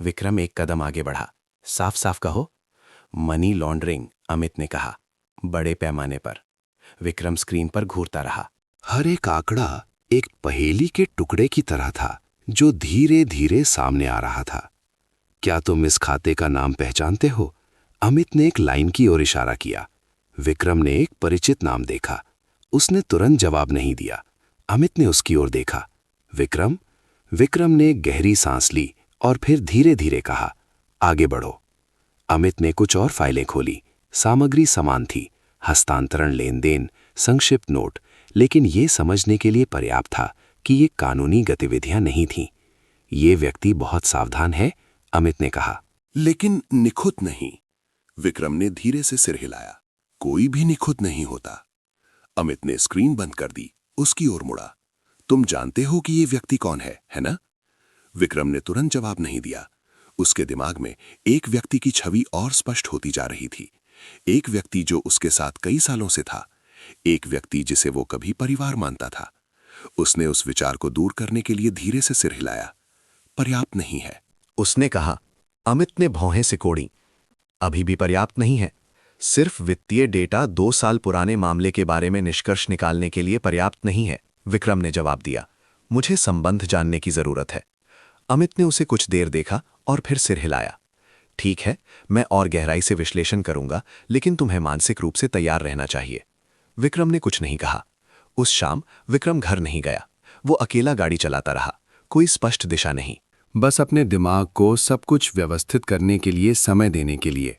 विक्रम एक कदम आगे बढ़ा। साफ साफ कहो। मनी लॉन्ड्रिंग, अमित ने कहा, बड़े पैमाने पर। विक्रम स्क्रीन पर घूरता रहा। हर एक आंकड़ा एक पहेली के टुकड़े की तरह था जो धीरे धीरे सामने आ रहा था। क्या तुम इस खाते का नाम पहचानते हो? अमित ने एक लाइन की ओर इशारा किया। विक्रम ने एक परिचित नाम देखा। उसने तुरंत जवाब नहीं दिया। अमित ने उसकी ओर देखा। विक्रम? विक्रम ने गहरी सांस ली और फिर धीरे धीरे कहा, आगे बढ़ो। अमित ने कुछ और फाइलें खोली। सामग्री समान थी, हस्तांतरण, लेन देन, संक्षिप्त नोट, लेकिन ये समझने के लिए पर्याप्त था कि ये कानूनी गतिविधियां नहीं थीं। ये व्यक्ति बहुत सावधान है, अमित ने कहा। लेकिन निखुत नहीं। विक्रम ने धीरे से सिर हिलाया। कोई भी निखुत नहीं होता। अमित ने स्क्रीन बंद कर दी, उसकी ओर मुड़ा। तुम जानते हो कि ये व्यक्ति कौन है ना? विक्रम ने तुरंत जवाब नहीं दिया। उसके दिमाग में एक व्यक्ति की छवि और स्पष्ट होती जा रही थी। एक व्यक्ति जो उसके साथ कई सालों से था, एक व्यक्ति जिसे वो कभी परिवार मानता था। उसने उस विचार को दूर करने के लिए धीरे से सिर हिलाया। पर्याप्त नहीं है, उसने कहा। अमित ने भौहें सिकोड़ी। अभी भी पर्याप्त नहीं है। सिर्फ वित्तीय डेटा 2 साल पुराने मामले के बारे में निष्कर्ष निकालने के लिए पर्याप्त नहीं है, विक्रम ने जवाब दिया। मुझे संबंध जानने की जरूरत है। अमित ने उसे कुछ देर देखा और फिर सिर हिलाया। ठीक है, मैं और गहराई से विश्लेषण करूंगा, लेकिन तुम्हें मानसिक रूप से तैयार रहना चाहिए। विक्रम ने कुछ नहीं कहा। उस शाम विक्रम घर नहीं गया। वो अकेला गाड़ी चलाता रहा। कोई स्पष्ट दिशा नहीं। बस अपने दिमाग को सब कुछ व्यवस्थित करने के लिए समय देने के लिए।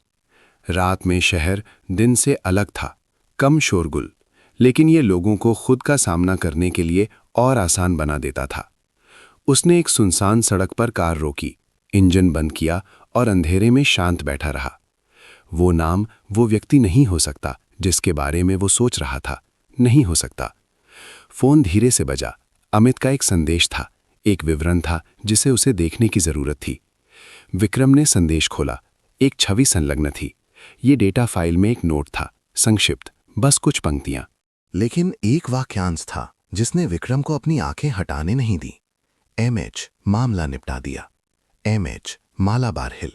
रात में शहर दिन से अलग था, कम शोरगुल, लेकिन ये लोगों को खुद का सामना करने के लिए और आसान बना देता था। उसने एक सुनसान सड़क पर कार रोकी, इंजन बंद किया और अंधेरे में शांत बैठा रहा। वो नाम, वो व्यक्ति नहीं हो सकता जिसके बारे में वो सोच रहा था, नहीं हो सकता। फोन धीरे से बजा। अमित का एक संदेश था, एक विवरण था जिसे उसे देखने की जरूरत थी। विक्रम ने संदेश खोला। एक छवि संलग्न थी। ये डेटा फाइल में एक नोट था, संक्षिप्त, बस कुछ पंक्तियां। लेकिन एक वाक्यांश था जिसने विक्रम को अपनी आंखें हटाने नहीं दी। MH मामला निपटा दिया। MH मालाबार हिल।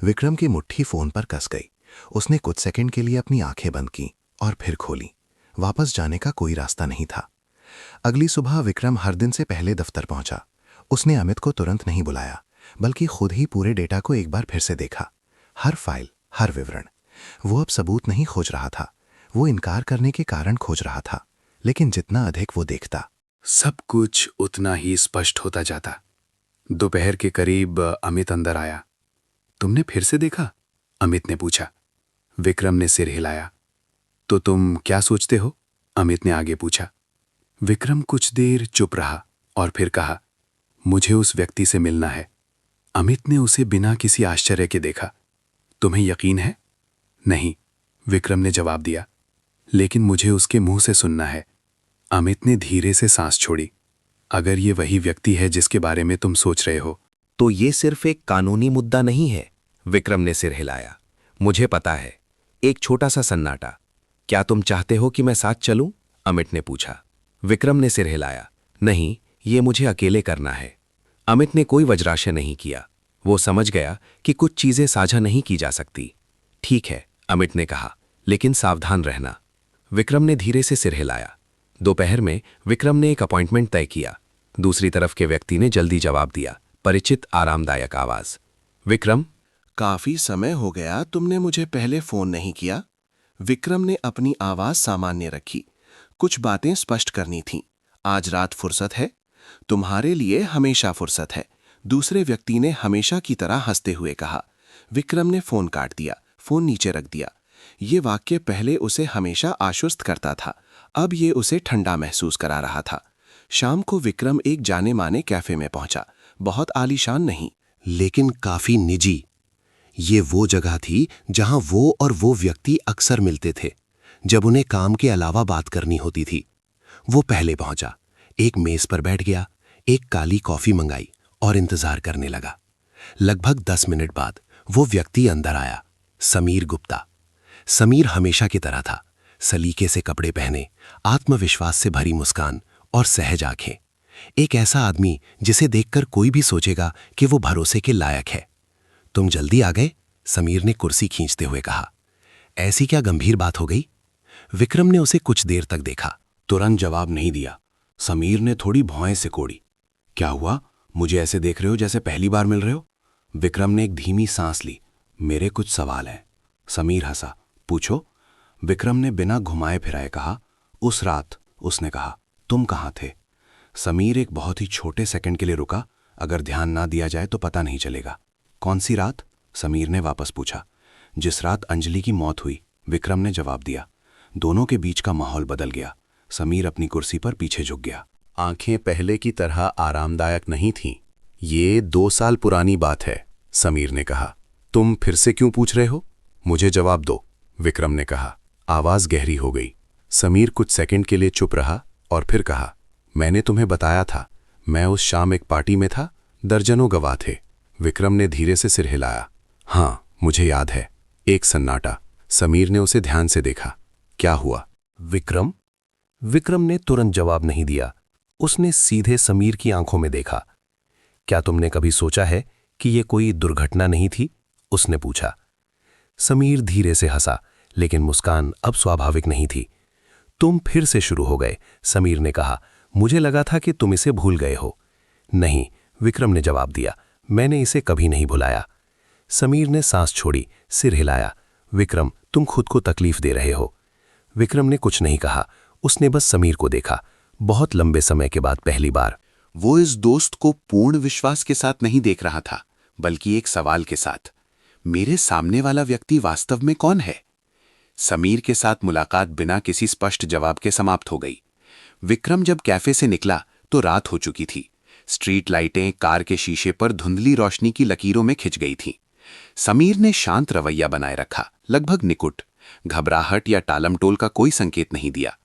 विक्रम की मुट्ठी फोन पर कस गई। उसने कुछ सेकंड के लिए अपनी आंखें बंद की और फिर खोली। वापस जाने का कोई रास्ता नहीं था। अगली सुबह विक्रम हर दिन से पहले दफ्तर पहुंचा। उसने अमित को तुरंत नहीं बुलाया, बल्कि खुद ही पूरे डेटा को एक बार फिर से देखा। हर फाइल, हर विवरण। वो अब सबूत नहीं खोज रहा था, वो इनकार करने के कारण खोज रहा था। लेकिन जितना अधिक वो देखता, सब कुछ उतना ही स्पष्ट होता जाता। दोपहर के करीब अमित अंदर आया। तुमने फिर से देखा? अमित ने पूछा। विक्रम ने सिर हिलाया। तो तुम क्या सोचते हो? अमित ने आगे पूछा। विक्रम कुछ देर चुप रहा और फिर कहा, मुझे उस व्यक्ति से मिलना है। अमित ने उसे बिना किसी आश्चर्य के देखा। तुम्हें यकीन है? नहीं, विक्रम ने जवाब दिया, लेकिन मुझे उसके मुंह से सुनना है। अमित ने धीरे से सांस छोड़ी। अगर ये वही व्यक्ति है जिसके बारे में तुम सोच रहे हो, तो ये सिर्फ एक कानूनी मुद्दा नहीं है, विक्रम ने सिर हिलाया। मुझे पता है। एक छोटा सा सन्नाटा। क्या तुम चाहते हो कि मैं साथ चलूं? अमित ने पूछा। विक्रम ने सिर हिलाया। नहीं, ये मुझे अकेले करना है। अमित ने कोई वज्राशय नहीं किया। वो समझ गया कि कुछ चीजें साझा नहीं की जा सकती। ठीक है, अमित ने कहा, लेकिन सावधान रहना। विक्रम ने धीरे से सिर हिलाया। दोपहर में विक्रम ने एक अपॉइंटमेंट तय किया। दूसरी तरफ के व्यक्ति ने जल्दी जवाब दिया, परिचित आरामदायक आवाज। विक्रम, काफी समय हो गया, तुमने मुझे पहले फोन नहीं किया। विक्रम ने अपनी आवाज सामान्य रखी। कुछ बातें स्पष्ट करनी थीं। आज रात फुर्सत है? तुम्हारे लिए हमेशा फुर्सत है, दूसरे व्यक्ति ने हमेशा की तरह हंसते हुए कहा। विक्रम ने फोन काट दिया, फोन नीचे रख दिया। ये वाक्य पहले उसे हमेशा आश्वस्त करता था, अब ये उसे ठंडा महसूस करा रहा था। शाम को विक्रम एक जाने माने कैफे में पहुंचा। बहुत आलीशान नहीं, लेकिन काफी निजी। ये वो जगह थी जहां वो और वो व्यक्ति अक्सर मिलते थे जब उन्हें काम के अलावा बात करनी होती थी। वो पहले पहुंचा, एक मेज पर बैठ गया, एक काली कॉफी मंगाई और इंतजार करने लगा। लगभग 10 मिनट बाद वो व्यक्ति अंदर आया, समीर गुप्ता। समीर हमेशा की तरह था, सलीके से कपड़े पहने, आत्मविश्वास से भरी मुस्कान और सहज आंखें। एक ऐसा आदमी जिसे देखकर कोई भी सोचेगा कि वो भरोसे के लायक है। तुम जल्दी आ गए? समीर ने कुर्सी खींचते हुए कहा। ऐसी क्या गंभीर बात हो गई? विक्रम ने उसे कुछ देर तक देखा, तुरंत जवाब नहीं दिया। समीर ने थोड़ी भौएं से कोड़ी। क्या हुआ? मुझे ऐसे देख रहे हो जैसे पहली बार मिल रहे हो? विक्रम ने एक धीमी सांस ली। मेरे कुछ सवाल हैं। समीर हंसा। पूछो। विक्रम ने बिना घुमाए फिराए कहा। उस रात, उसने कहा, तुम कहाँ थे? समीर एक बहुत ही छोटे सेकंड के लिए रुका। अगर ध्यान ना दिया जाए तो पता नहीं चलेगा। कौन सी रात? समीर ने वापस पूछा। जिस रात अंजलि की मौत हुई, विक्रम ने जवाब दिया। दोनों के बीच का माहौल बदल गया। समीर अपनी कुर्सी पर पीछे झुक गया। आंखें पहले की तरह आरामदायक नहीं थीं। ये 2 साल पुरानी बात है, समीर ने कहा। तुम फिर से क्यों पूछ रहे हो? मुझे जवाब दो, विक्रम ने कहा। आवाज गहरी हो गई। समीर कुछ सेकंड के लिए चुप रहा और फिर कहा, मैंने तुम्हें बताया था, मैं उस शाम एक पार्टी में था, दर्जनों गवाह थे। विक्रम ने धीरे से सिर हिलाया। हाँ, मुझे याद है। एक सन्नाटा। समीर ने उसे ध्यान से देखा। क्या हुआ? विक्रम? विक्रम ने तुरंत जवाब नहीं दिया। उसने सीधे समीर की आंखों में देखा। क्या तुमने कभी सोचा है कि यह कोई दुर्घटना नहीं थी? उसने पूछा। समीर धीरे से हंसा, लेकिन मुस्कान अब स्वाभाविक नहीं थी। तुम फिर से शुरू हो गए, समीर ने कहा। मुझे लगा था कि तुम इसे भूल गए हो। नहीं, विक्रम ने जवाब दिया, मैंने इसे कभी नहीं भुलाया। समीर ने सांस छोड़ी, सिर हिलाया। विक्रम, तुम खुद को तकलीफ दे रहे हो। विक्रम ने कुछ नहीं कहा। उसने बस समीर को देखा। बहुत लंबे समय के बाद पहली बार। वो इस दोस्त को पूर्ण विश्वास के साथ नहीं देख रहा था, बल्कि एक सवाल के साथ। मेरे सामने वाला व्यक्ति वास्तव में कौन है? समीर के साथ मुलाकात बिना किसी स्पष्ट जवाब के समाप्त हो गई। विक्रम जब कैफे से निकला तो रात हो चुकी थी। स्ट्रीट लाइटें कार के शीशे पर धुंधली रोशनी की लकीरों में खिंच गई थीं। समीर ने शांत रवैया बनाए रखा, लगभग निकुट। घबराहट या टालमटोल का कोई संकेत नहीं दिया।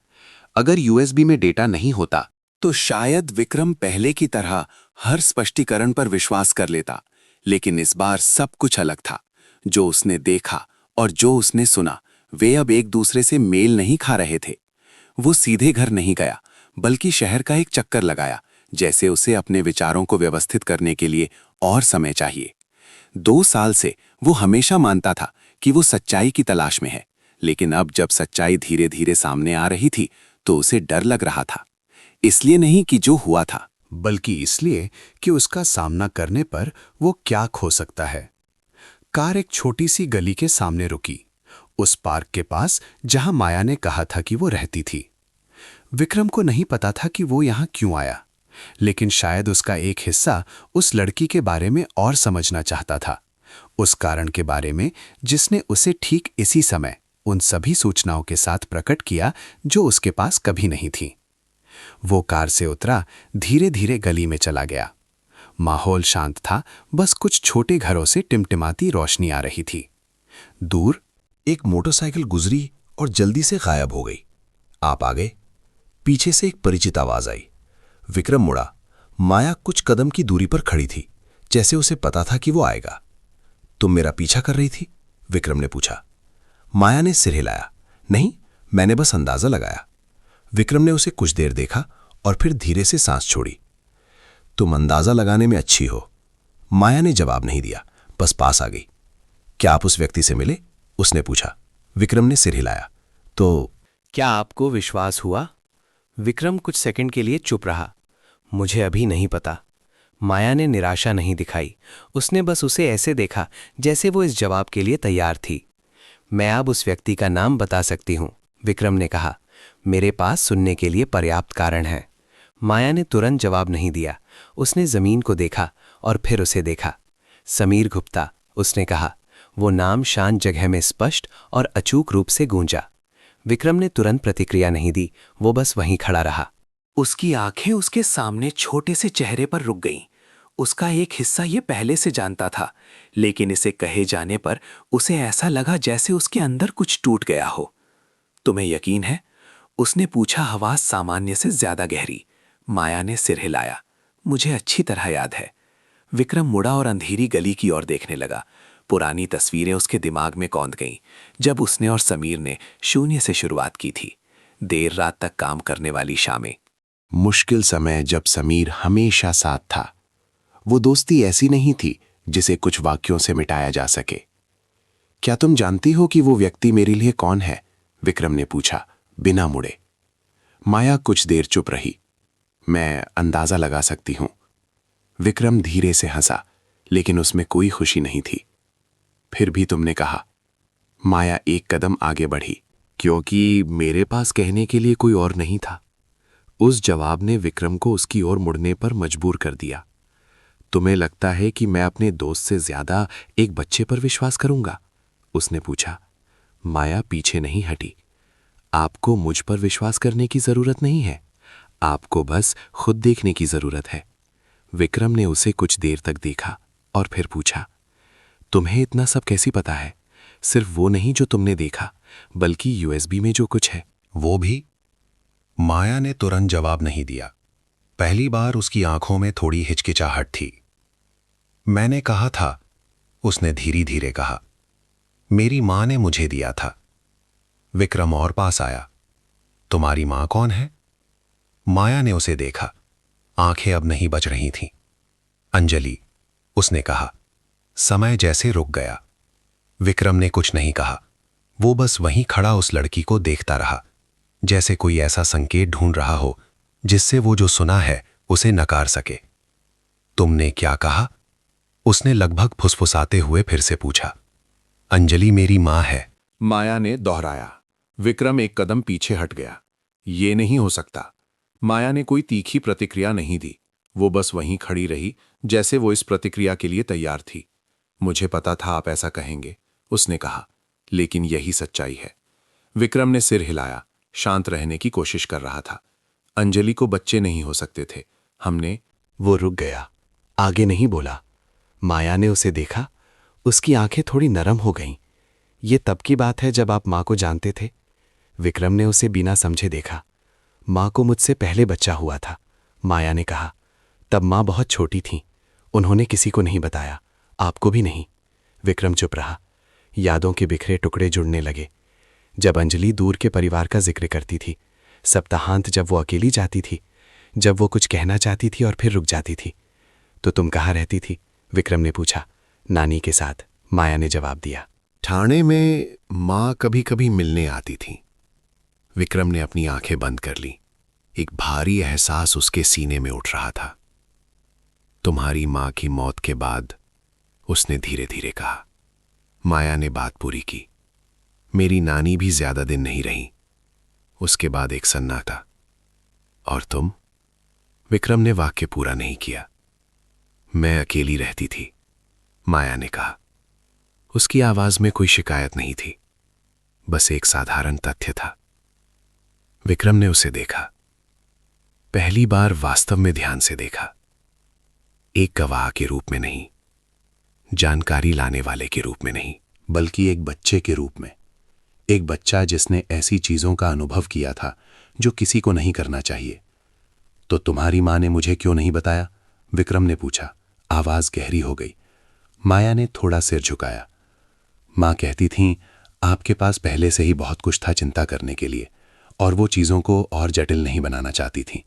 अगर यूएसबी में डेटा नहीं होता तो शायद विक्रम पहले की तरह हर स्पष्टीकरण पर विश्वास कर लेता, लेकिन इस बार सब कुछ अलग था। जो उसने देखा और जो उसने सुना, वे अब एक दूसरे से मेल नहीं खा रहे थे। वो सीधे घर नहीं गया, बल्कि शहर का एक चक्कर लगाया, जैसे उसे अपने विचारों को व्यवस्थित करने के लिए और समय चाहिए। 2 साल से वो हमेशा मानता था कि वो सच्चाई की तलाश में है, लेकिन अब जब सच्चाई धीरे धीरे सामने आ रही थी तो उसे डर लग रहा था। इसलिए नहीं कि जो हुआ था, बल्कि इसलिए कि उसका सामना करने पर वो क्या खो सकता है। कार एक छोटी सी गली के सामने रुकी, उस पार्क के पास जहां माया ने कहा था कि वो रहती थी। विक्रम को नहीं पता था कि वो यहां क्यों आया, लेकिन शायद उसका एक हिस्सा उस लड़की के बारे में और समझना चाहता था, उस कारण के बारे में जिसने उसे ठीक इसी समय उन सभी सूचनाओं के साथ प्रकट किया जो उसके पास कभी नहीं थी। वो कार से उतरा, धीरे धीरे गली में चला गया। माहौल शांत था, बस कुछ छोटे घरों से टिमटिमाती रोशनी आ रही थी। दूर एक मोटरसाइकिल गुजरी और जल्दी से गायब हो गई। आप आ गए? पीछे से एक परिचित आवाज आई। विक्रम मुड़ा। माया कुछ कदम की दूरी पर खड़ी थी, जैसे उसे पता था कि वो आएगा। तुम मेरा पीछा कर रही थी? विक्रम ने पूछा। माया ने सिर हिलाया। नहीं, मैंने बस अंदाजा लगाया। विक्रम ने उसे कुछ देर देखा और फिर धीरे से सांस छोड़ी। तुम अंदाजा लगाने में अच्छी हो। माया ने जवाब नहीं दिया, बस पास आ गई। क्या आप उस व्यक्ति से मिले? उसने पूछा। विक्रम ने सिर हिलाया। तो क्या आपको विश्वास हुआ? विक्रम कुछ सेकंड के लिए चुप रहा। मुझे अभी नहीं पता। माया ने निराशा नहीं दिखाई। उसने बस उसे ऐसे देखा जैसे वो इस जवाब के लिए तैयार थी। मैं अब उस व्यक्ति का नाम बता सकती हूं, विक्रम ने कहा। मेरे पास सुनने के लिए पर्याप्त कारण है। माया ने तुरंत जवाब नहीं दिया। उसने जमीन को देखा और फिर उसे देखा। समीर गुप्ता, उसने कहा। वो नाम शांत जगह में स्पष्ट और अचूक रूप से गूंजा। विक्रम ने तुरंत प्रतिक्रिया नहीं दी, वो बस वहीं खड़ा रहा। उसकी आंखें उसके सामने छोटे से चेहरे पर रुक गईं। उसका एक हिस्सा ये पहले से जानता था, लेकिन इसे कहे जाने पर उसे ऐसा लगा जैसे उसके अंदर कुछ टूट गया हो। तुम्हें यकीन है? उसने पूछा, आवाज सामान्य से ज्यादा गहरी। माया ने सिर हिलाया। मुझे अच्छी तरह याद है। विक्रम मुड़ा और अंधेरी गली की ओर देखने लगा। पुरानी तस्वीरें उसके दिमाग में कौंध गईं, जब उसने और समीर ने शून्य से शुरुआत की थी। देर रात तक काम करने वाली शामें, मुश्किल समय जब समीर हमेशा साथ था। वो दोस्ती ऐसी नहीं थी जिसे कुछ वाक्यों से मिटाया जा सके। क्या तुम जानती हो कि वो व्यक्ति मेरे लिए कौन है? विक्रम ने पूछा, बिना मुड़े। माया कुछ देर चुप रही। मैं अंदाजा लगा सकती हूं। विक्रम धीरे से हंसा, लेकिन उसमें कोई खुशी नहीं थी। फिर भी तुमने कहा। माया एक कदम आगे बढ़ी, क्योंकि मेरे पास कहने के लिए कोई और नहीं था। उस जवाब ने विक्रम को उसकी ओर मुड़ने पर मजबूर कर दिया। तुम्हें लगता है कि मैं अपने दोस्त से ज्यादा एक बच्चे पर विश्वास करूंगा? उसने पूछा। माया पीछे नहीं हटी। आपको मुझ पर विश्वास करने की जरूरत नहीं है, आपको बस खुद देखने की जरूरत है। विक्रम ने उसे कुछ देर तक देखा और फिर पूछा, तुम्हें इतना सब कैसे पता है? सिर्फ वो नहीं जो तुमने देखा, बल्कि यूएसबी में जो कुछ है। वो भी? माया ने तुरंत जवाब नहीं दिया। पहली बार उसकी आंखों में थोड़ी हिचकिचाहट थी। मैंने कहा था, उसने धीरे धीरे कहा। मेरी मां ने मुझे दिया था। विक्रम और पास आया। तुम्हारी मां कौन है? माया ने उसे देखा। आंखें अब नहीं बच रही थीं। अंजलि, उसने कहा। समय जैसे रुक गया। विक्रम ने कुछ नहीं कहा। वो बस वहीं खड़ा उस लड़की को देखता रहा, जैसे कोई ऐसा संकेत ढूंढ रहा हो जिससे वो जो सुना है उसे नकार सके। तुमने क्या कहा? उसने लगभग फुसफुसाते हुए फिर से पूछा। अंजलि मेरी मां है, माया ने दोहराया। विक्रम एक कदम पीछे हट गया। ये नहीं हो सकता। माया ने कोई तीखी प्रतिक्रिया नहीं दी। वो बस वहीं खड़ी रही, जैसे वो इस प्रतिक्रिया के लिए तैयार थी। मुझे पता था आप ऐसा कहेंगे, उसने कहा, लेकिन यही सच्चाई है। विक्रम ने सिर हिलाया, शांत रहने की कोशिश कर रहा था। अंजलि को बच्चे नहीं हो सकते थे। हमने। वो रुक गया, आगे नहीं बोला। माया ने उसे देखा। उसकी आंखें थोड़ी नरम हो गईं। ये तब की बात है जब आप मां को जानते थे? विक्रम ने उसे बिना समझे देखा। मां को मुझसे पहले बच्चा हुआ था, माया ने कहा। तब मां बहुत छोटी थी। उन्होंने किसी को नहीं बताया, आपको भी नहीं। विक्रम चुप रहा। यादों के बिखरे टुकड़े जुड़ने लगे। जब अंजलि दूर के परिवार का जिक्र करती थी, सप्ताहांत जब वो अकेली जाती थी, जब वो कुछ कहना चाहती थी और फिर रुक जाती थी। तो तुम कहाँ रहती थी? विक्रम ने पूछा। नानी के साथ, माया ने जवाब दिया। ठाणे में मां कभी कभी मिलने आती थी। विक्रम ने अपनी आंखें बंद कर ली। एक भारी एहसास उसके सीने में उठ रहा था। तुम्हारी मां की मौत के बाद, उसने धीरे धीरे कहा। माया ने बात पूरी की। मेरी नानी भी ज्यादा दिन नहीं रही। उसके बाद एक सन्नाटा। और तुम? विक्रम ने वाक्य पूरा नहीं किया। मैं अकेली रहती थी, माया ने कहा। उसकी आवाज में कोई शिकायत नहीं थी, बस एक साधारण तथ्य था। विक्रम ने उसे देखा। पहली बार वास्तव में ध्यान से देखा। एक गवाह के रूप में नहीं, जानकारी लाने वाले के रूप में नहीं, बल्कि एक बच्चे के रूप में। एक बच्चा जिसने ऐसी चीजों का अनुभव किया था जो किसी को नहीं करना चाहिए। तो तुम्हारी मां ने मुझे क्यों नहीं बताया? विक्रम ने पूछा। आवाज गहरी हो गई। माया ने थोड़ा सिर झुकाया। मां कहती थीं, आपके पास पहले से ही बहुत कुछ था चिंता करने के लिए, और वो चीजों को और जटिल नहीं बनाना चाहती थीं।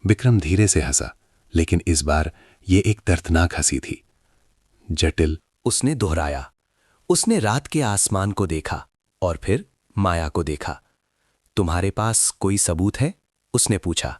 विक्रम धीरे से हंसा, लेकिन इस बार ये एक दर्दनाक हंसी थी। जटिल, उसने दोहराया। उसने रात के आसमान को देखा और फिर माया को देखा। तुम्हारे पास कोई सबूत है? उसने पूछा।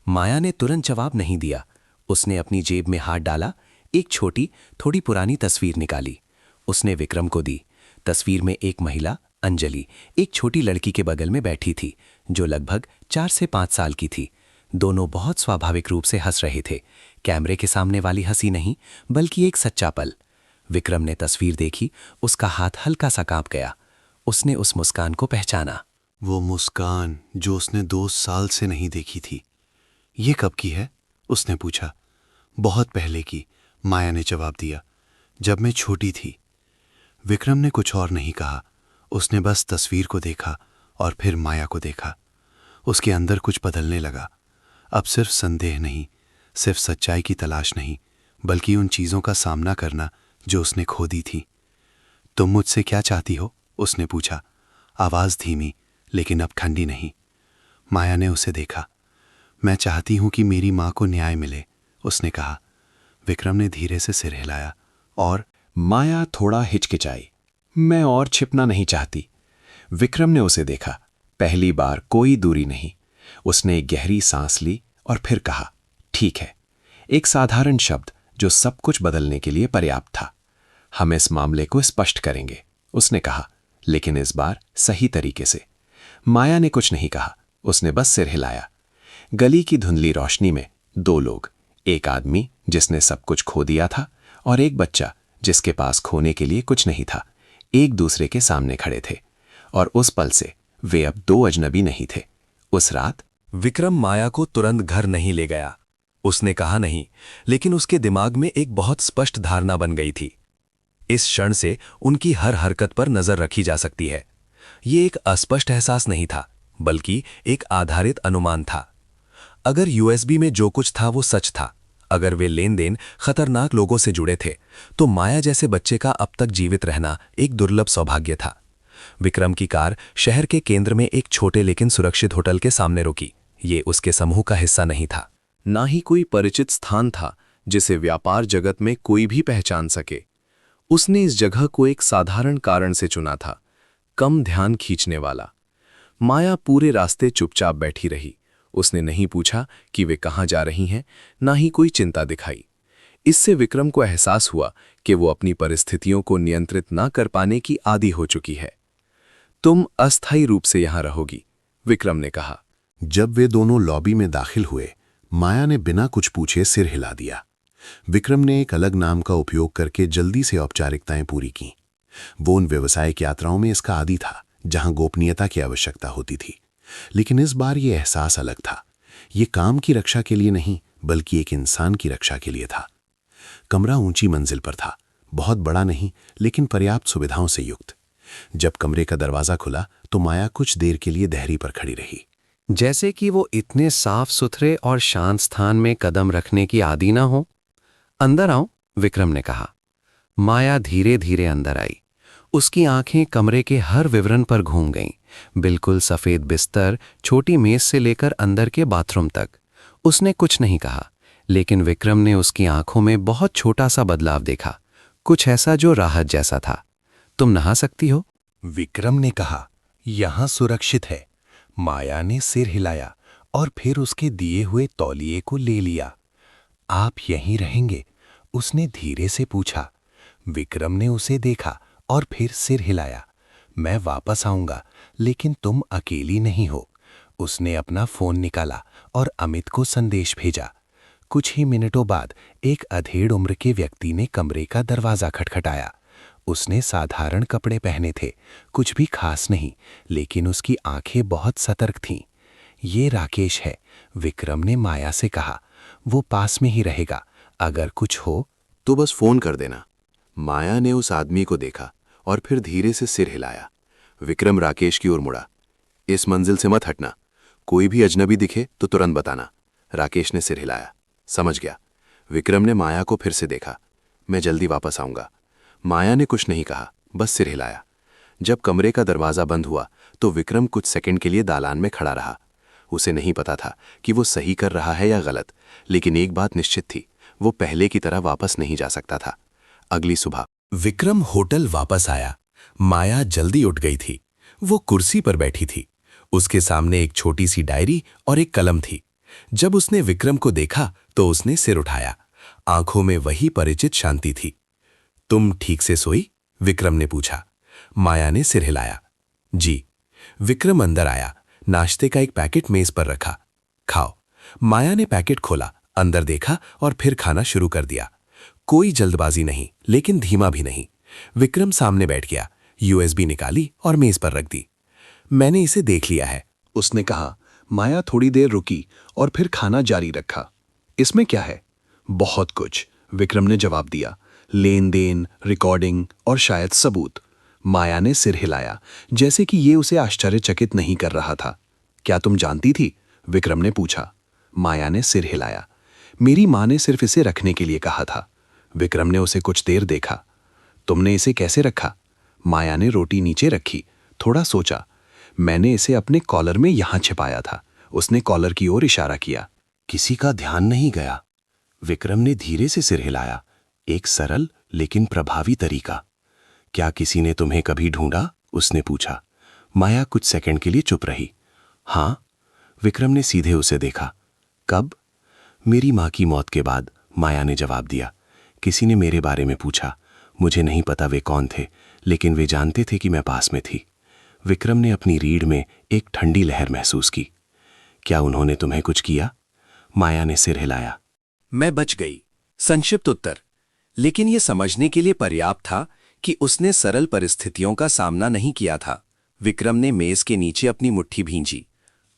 माया ने तुरंत जवाब नहीं दिया। उसने अपनी जेब में हाथ डाला, एक छोटी, थोड़ी पुरानी तस्वीर निकाली। उसने विक्रम को दी। तस्वीर में एक महिला, अंजलि, एक छोटी लड़की के बगल में बैठी थी, जो लगभग 4 से 5 साल की थी। दोनों बहुत स्वाभाविक रूप से हंस रहे थे। कैमरे के सामने वाली हंसी नहीं, बल्कि एक सच्चा पल। विक्रम ने तस्वीर देखी। उसका हाथ हल्का सा कांप गया। उसने उस मुस्कान को पहचाना। वो मुस्कान जो उसने 2 साल से नहीं देखी थी। ये कब की है? उसने पूछा। बहुत पहले की, माया ने जवाब दिया। जब मैं छोटी थी। विक्रम ने कुछ और नहीं कहा। उसने बस तस्वीर को देखा और फिर माया को देखा। उसके अंदर कुछ बदलने लगा। अब सिर्फ संदेह नहीं, सिर्फ सच्चाई की तलाश नहीं, बल्कि उन चीज़ों का सामना करना जो उसने खो दी थी। तुम मुझसे क्या चाहती हो? उसने पूछा, आवाज़ धीमी लेकिन अब ठंडी नहीं। माया ने उसे देखा। मैं चाहती हूं कि मेरी माँ को न्याय मिले, उसने कहा। विक्रम ने धीरे से सिर हिलाया और माया थोड़ा हिचकिचाई। मैं और छिपना नहीं चाहती। विक्रम ने उसे देखा। पहली बार कोई दूरी नहीं। उसने एक गहरी सांस ली और फिर कहा, ठीक है। एक साधारण शब्द जो सब कुछ बदलने के लिए पर्याप्त था। हम इस मामले को स्पष्ट करेंगे, उसने कहा, लेकिन इस बार सही तरीके से। माया ने कुछ नहीं कहा। उसने बस सिर हिलाया। गली की धुंधली रोशनी में दो लोग, एक आदमी जिसने सब कुछ खो दिया था और एक बच्चा जिसके पास खोने के लिए कुछ नहीं था, एक दूसरे के सामने खड़े थे। और उस पल से वे अब दो अजनबी नहीं थे। उस रात विक्रम माया को तुरंत घर नहीं ले गया। उसने कहा नहीं, लेकिन उसके दिमाग में एक बहुत स्पष्ट धारणा बन गई थी। इस क्षण से उनकी हर हरकत पर नजर रखी जा सकती है। ये एक अस्पष्ट एहसास नहीं था, बल्कि एक आधारित अनुमान था। अगर यूएसबी में जो कुछ था वो सच था, अगर वे लेन देन खतरनाक लोगों से जुड़े थे, तो माया जैसे बच्चे का अब तक जीवित रहना एक दुर्लभ सौभाग्य था। विक्रम की कार शहर के केंद्र में एक छोटे लेकिन सुरक्षित होटल के सामने रुकी। ये उसके समूह का हिस्सा नहीं था। ना ही कोई परिचित स्थान था जिसे व्यापार जगत में कोई भी पहचान सके। उसने इस जगह को एक साधारण कारण से चुना था, कम ध्यान खींचने वाला। माया पूरे रास्ते चुपचाप बैठी रही। उसने नहीं पूछा कि वे कहाँ जा रही हैं, ना ही कोई चिंता दिखाई। इससे विक्रम को एहसास हुआ कि वो अपनी परिस्थितियों को नियंत्रित ना कर पाने की आदी हो चुकी है। तुम अस्थायी रूप से यहां रहोगी, विक्रम ने कहा। जब वे दोनों लॉबी में दाखिल हुए, माया ने बिना कुछ पूछे सिर हिला दिया। विक्रम ने एक अलग नाम का उपयोग करके जल्दी से औपचारिकताएं पूरी की। वो उन व्यावसायिक यात्राओं में इसका आदी था जहां गोपनीयता की आवश्यकता होती थी, लेकिन इस बार ये एहसास अलग था। ये काम की रक्षा के लिए नहीं, बल्कि एक इंसान की रक्षा के लिए था। कमरा ऊंची मंजिल पर था, बहुत बड़ा नहीं, लेकिन पर्याप्त सुविधाओं से युक्त। जब कमरे का दरवाजा खुला तो माया कुछ देर के लिए धैर्य पर खड़ी रही। जैसे कि वो इतने साफ सुथरे और शांत स्थान में कदम रखने की आदी ना हो। अंदर आओ, विक्रम ने कहा। माया धीरे धीरे अंदर आई। उसकी आंखें कमरे के हर विवरण पर घूम गईं, बिल्कुल सफेद बिस्तर, छोटी मेज से लेकर अंदर के बाथरूम तक। उसने कुछ नहीं कहा, लेकिन विक्रम ने उसकी आंखों में बहुत छोटा सा बदलाव देखा, कुछ ऐसा जो राहत जैसा था। तुम नहा सकती हो, विक्रम ने कहा। यहां सुरक्षित है। माया ने सिर हिलाया और फिर उसके दिए हुए तौलिए को ले लिया। आप यहीं रहेंगे? उसने धीरे से पूछा। विक्रम ने उसे देखा और फिर सिर हिलाया। मैं वापस आऊंगा, लेकिन तुम अकेली नहीं हो। उसने अपना फोन निकाला और अमित को संदेश भेजा। कुछ ही मिनटों बाद एक अधेड़ उम्र के व्यक्ति ने कमरे का दरवाजा खटखटाया। उसने साधारण कपड़े पहने थे, कुछ भी खास नहीं, लेकिन उसकी आंखें बहुत सतर्क थीं। ये राकेश है, विक्रम ने माया से कहा। वो पास में ही रहेगा, अगर कुछ हो तो बस फोन कर देना। माया ने उस आदमी को देखा और फिर धीरे से सिर हिलाया। विक्रम राकेश की ओर मुड़ा। इस मंजिल से मत हटना, कोई भी अजनबी दिखे तो तुरंत बताना। राकेश ने सिर हिलाया। समझ गया। विक्रम ने माया को फिर से देखा। मैं जल्दी वापस आऊंगा। माया ने कुछ नहीं कहा, बस सिर हिलाया। जब कमरे का दरवाजा बंद हुआ तो विक्रम कुछ सेकंड के लिए दालान में खड़ा रहा। उसे नहीं पता था कि वो सही कर रहा है या गलत, लेकिन एक बात निश्चित थी, वो पहले की तरह वापस नहीं जा सकता था। अगली सुबह विक्रम होटल वापस आया। माया जल्दी उठ गई थी। वो कुर्सी पर बैठी थी। उसके सामने एक छोटी सी डायरी और एक कलम थी। जब उसने विक्रम को देखा तो उसने सिर उठाया। आंखों में वही परिचित शांति थी। तुम ठीक से सोई? विक्रम ने पूछा। माया ने सिर हिलाया। जी। विक्रम अंदर आया। नाश्ते का एक पैकेट मेज पर रखा। खाओ। माया ने पैकेट खोला, अंदर देखा और फिर खाना शुरू कर दिया। कोई जल्दबाजी नहीं, लेकिन धीमा भी नहीं। विक्रम सामने बैठ गया, यूएसबी निकाली और मेज पर रख दी। मैंने इसे देख लिया है, उसने कहा। माया थोड़ी देर रुकी और फिर खाना जारी रखा। इसमें क्या है? बहुत कुछ, विक्रम ने जवाब दिया। लेन देन, रिकॉर्डिंग और शायद सबूत। माया ने सिर हिलाया, जैसे कि ये उसे आश्चर्यचकित नहीं कर रहा था। क्या तुम जानती थी? विक्रम ने पूछा। माया ने सिर हिलाया। मेरी माँ ने सिर्फ इसे रखने के लिए कहा था। विक्रम ने उसे कुछ देर देखा। तुमने इसे कैसे रखा? माया ने रोटी नीचे रखी, थोड़ा सोचा। मैंने इसे अपने कॉलर में यहां छिपाया था। उसने कॉलर की ओर इशारा किया। किसी का ध्यान नहीं गया। विक्रम ने धीरे से सिर हिलाया। एक सरल लेकिन प्रभावी तरीका। क्या किसी ने तुम्हें कभी ढूंढा? उसने पूछा। माया कुछ सेकंड के लिए चुप रही। हाँ, विक्रम ने सीधे उसे देखा। कब? मेरी माँ की मौत के बाद, माया ने जवाब दिया। किसी ने मेरे बारे में पूछा। मुझे नहीं पता वे कौन थे, लेकिन वे जानते थे कि मैं पास में थी। विक्रम ने अपनी रीढ़ में एक ठंडी लहर महसूस की। क्या उन्होंने तुम्हें कुछ किया? माया ने सिर हिलाया। मैं बच गई। संक्षिप्त उत्तर, लेकिन यह समझने के लिए पर्याप्त था कि उसने सरल परिस्थितियों का सामना नहीं किया था। विक्रम ने मेज के नीचे अपनी मुट्ठी भींची।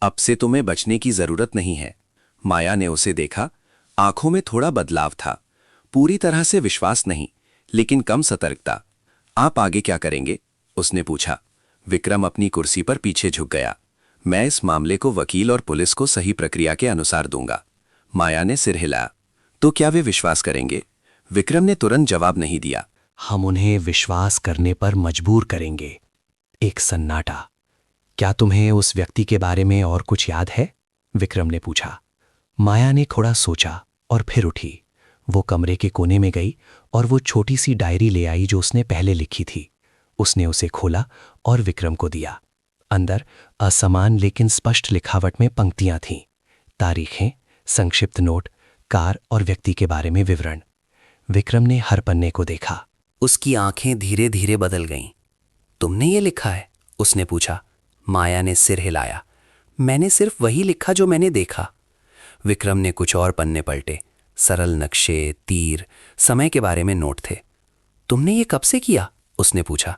अब से तुम्हें बचने की जरूरत नहीं है। माया ने उसे देखा। आंखों में थोड़ा बदलाव था। पूरी तरह से विश्वास नहीं, लेकिन कम सतर्कता। आप आगे क्या करेंगे? उसने पूछा। विक्रम अपनी कुर्सी पर पीछे झुक गया। मैं इस मामले को वकील और पुलिस को सही प्रक्रिया के अनुसार दूंगा। माया ने सिर हिलाया। तो क्या वे विश्वास करेंगे? विक्रम ने तुरंत जवाब नहीं दिया। हम उन्हें विश्वास करने पर मजबूर करेंगे। एक सन्नाटा। क्या तुम्हें उस व्यक्ति के बारे में और कुछ याद है? विक्रम ने पूछा। माया ने थोड़ा सोचा और फिर उठी। वो कमरे के कोने में गई और वो छोटी सी डायरी ले आई जो उसने पहले लिखी थी। उसने उसे खोला और विक्रम को दिया। अंदर असमान लेकिन स्पष्ट लिखावट में पंक्तियां थीं। तारीखें, संक्षिप्त नोट, कार और व्यक्ति के बारे में विवरण। विक्रम ने हर पन्ने को देखा। उसकी आंखें धीरे धीरे बदल गईं। तुमने ये लिखा है? उसने पूछा। माया ने सिर हिलाया। मैंने सिर्फ वही लिखा जो मैंने देखा। विक्रम ने कुछ और पन्ने पलटे। सरल नक्शे, तीर, समय के बारे में नोट थे। तुमने ये कब से किया? उसने पूछा।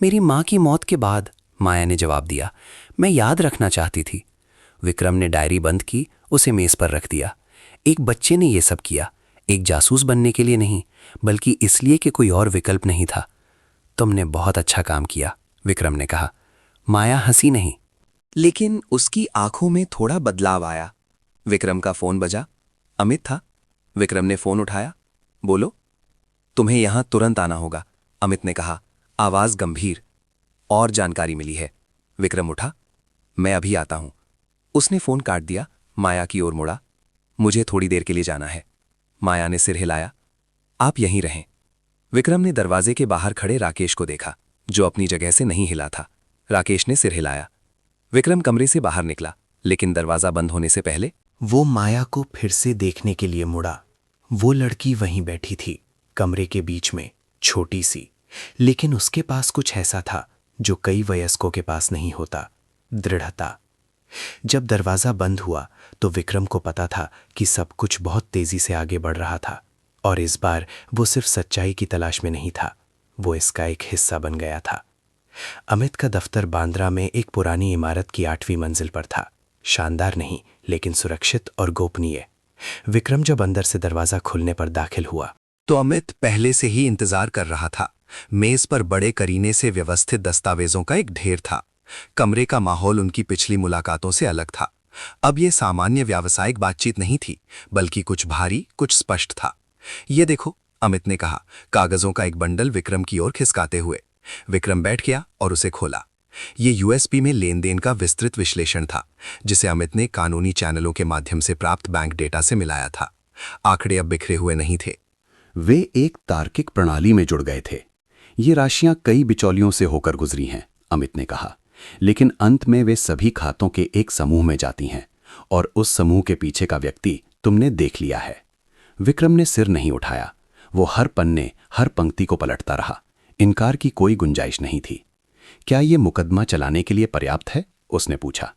मेरी माँ की मौत के बाद, माया ने जवाब दिया। मैं याद रखना चाहती थी। विक्रम ने डायरी बंद की, उसे मेज पर रख दिया। एक बच्चे ने यह सब किया, एक जासूस बनने के लिए नहीं, बल्कि इसलिए कि कोई और विकल्प नहीं था। तुमने बहुत अच्छा काम किया, विक्रम ने कहा। माया हंसी नहीं, लेकिन उसकी आंखों में थोड़ा बदलाव आया। विक्रम का फोन बजा। अमित था। विक्रम ने फोन उठाया। बोलो। तुम्हें यहां तुरंत आना होगा, अमित ने कहा, आवाज गंभीर। और जानकारी मिली है। विक्रम उठा। मैं अभी आता हूं। उसने फोन काट दिया। माया की ओर मुड़ा। मुझे थोड़ी देर के लिए जाना है। माया ने सिर हिलाया। आप यहीं रहें। विक्रम ने दरवाजे के बाहर खड़े राकेश को देखा, जो अपनी जगह से नहीं हिला था। राकेश ने सिर हिलाया। विक्रम कमरे से बाहर निकला, लेकिन दरवाजा बंद होने से पहले वो माया को फिर से देखने के लिए मुड़ा। वो लड़की वहीं बैठी थी, कमरे के बीच में, छोटी सी, लेकिन उसके पास कुछ ऐसा था जो कई वयस्कों के पास नहीं होता, दृढ़ता। जब दरवाजा बंद हुआ तो विक्रम को पता था कि सब कुछ बहुत तेजी से आगे बढ़ रहा था, और इस बार वो सिर्फ सच्चाई की तलाश में नहीं था, वो इसका एक हिस्सा बन गया था। अमित का दफ्तर बांद्रा में एक पुरानी इमारत की 8वीं मंजिल पर था। शानदार नहीं, लेकिन सुरक्षित और गोपनीय। विक्रम जब अंदर से दरवाजा खुलने पर दाखिल हुआ तो अमित पहले से ही इंतजार कर रहा था। मेज पर बड़े करीने से व्यवस्थित दस्तावेजों का एक ढेर था। कमरे का माहौल उनकी पिछली मुलाकातों से अलग था। अब ये सामान्य व्यावसायिक बातचीत नहीं थी, बल्कि कुछ भारी, कुछ स्पष्ट था। ये देखो, अमित ने कहा, कागजों का एक बंडल विक्रम की ओर खिसकाते हुए। विक्रम बैठ गया और उसे खोला। ये यूएसपी में लेन देन का विस्तृत विश्लेषण था, जिसे अमित ने कानूनी चैनलों के माध्यम से प्राप्त बैंक डेटा से मिलाया था। आंकड़े अब बिखरे हुए नहीं थे। वे एक तार्किक प्रणाली में जुड़ गए थे। ये राशियां कई बिचौलियों से होकर गुजरी हैं, अमित ने कहा, लेकिन अंत में वे सभी खातों के एक समूह में जाती हैं, और उस समूह के पीछे का व्यक्ति तुमने देख लिया है। विक्रम ने सिर नहीं उठाया। वो हर पन्ने, हर पंक्ति को पलटता रहा। इनकार की कोई गुंजाइश नहीं थी। क्या ये मुकदमा चलाने के लिए पर्याप्त है? उसने पूछा।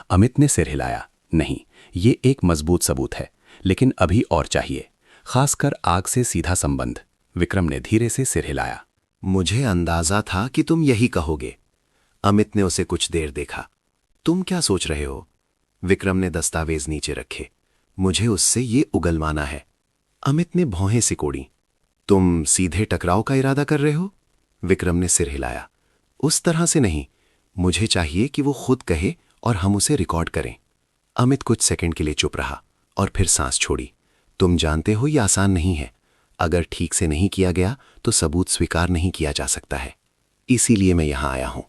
अमित ने सिर हिलाया। नहीं, ये एक मजबूत सबूत है, लेकिन अभी और चाहिए, खासकर आग से सीधा संबंध। विक्रम ने धीरे से सिर हिलाया। मुझे अंदाजा था कि तुम यही कहोगे। अमित ने उसे कुछ देर देखा। तुम क्या सोच रहे हो? विक्रम ने दस्तावेज नीचे रखे। मुझे उससे ये उगलवाना है। अमित ने भौहें सिकोड़ी। तुम सीधे टकराव का इरादा कर रहे हो? विक्रम ने सिर हिलाया। उस तरह से नहीं, मुझे चाहिए कि वो खुद कहे और हम उसे रिकॉर्ड करें। अमित कुछ सेकंड के लिए चुप रहा और फिर सांस छोड़ी। तुम जानते हो ये आसान नहीं है। अगर ठीक से नहीं किया गया तो सबूत स्वीकार नहीं किया जा सकता है। इसीलिए मैं यहां आया हूं।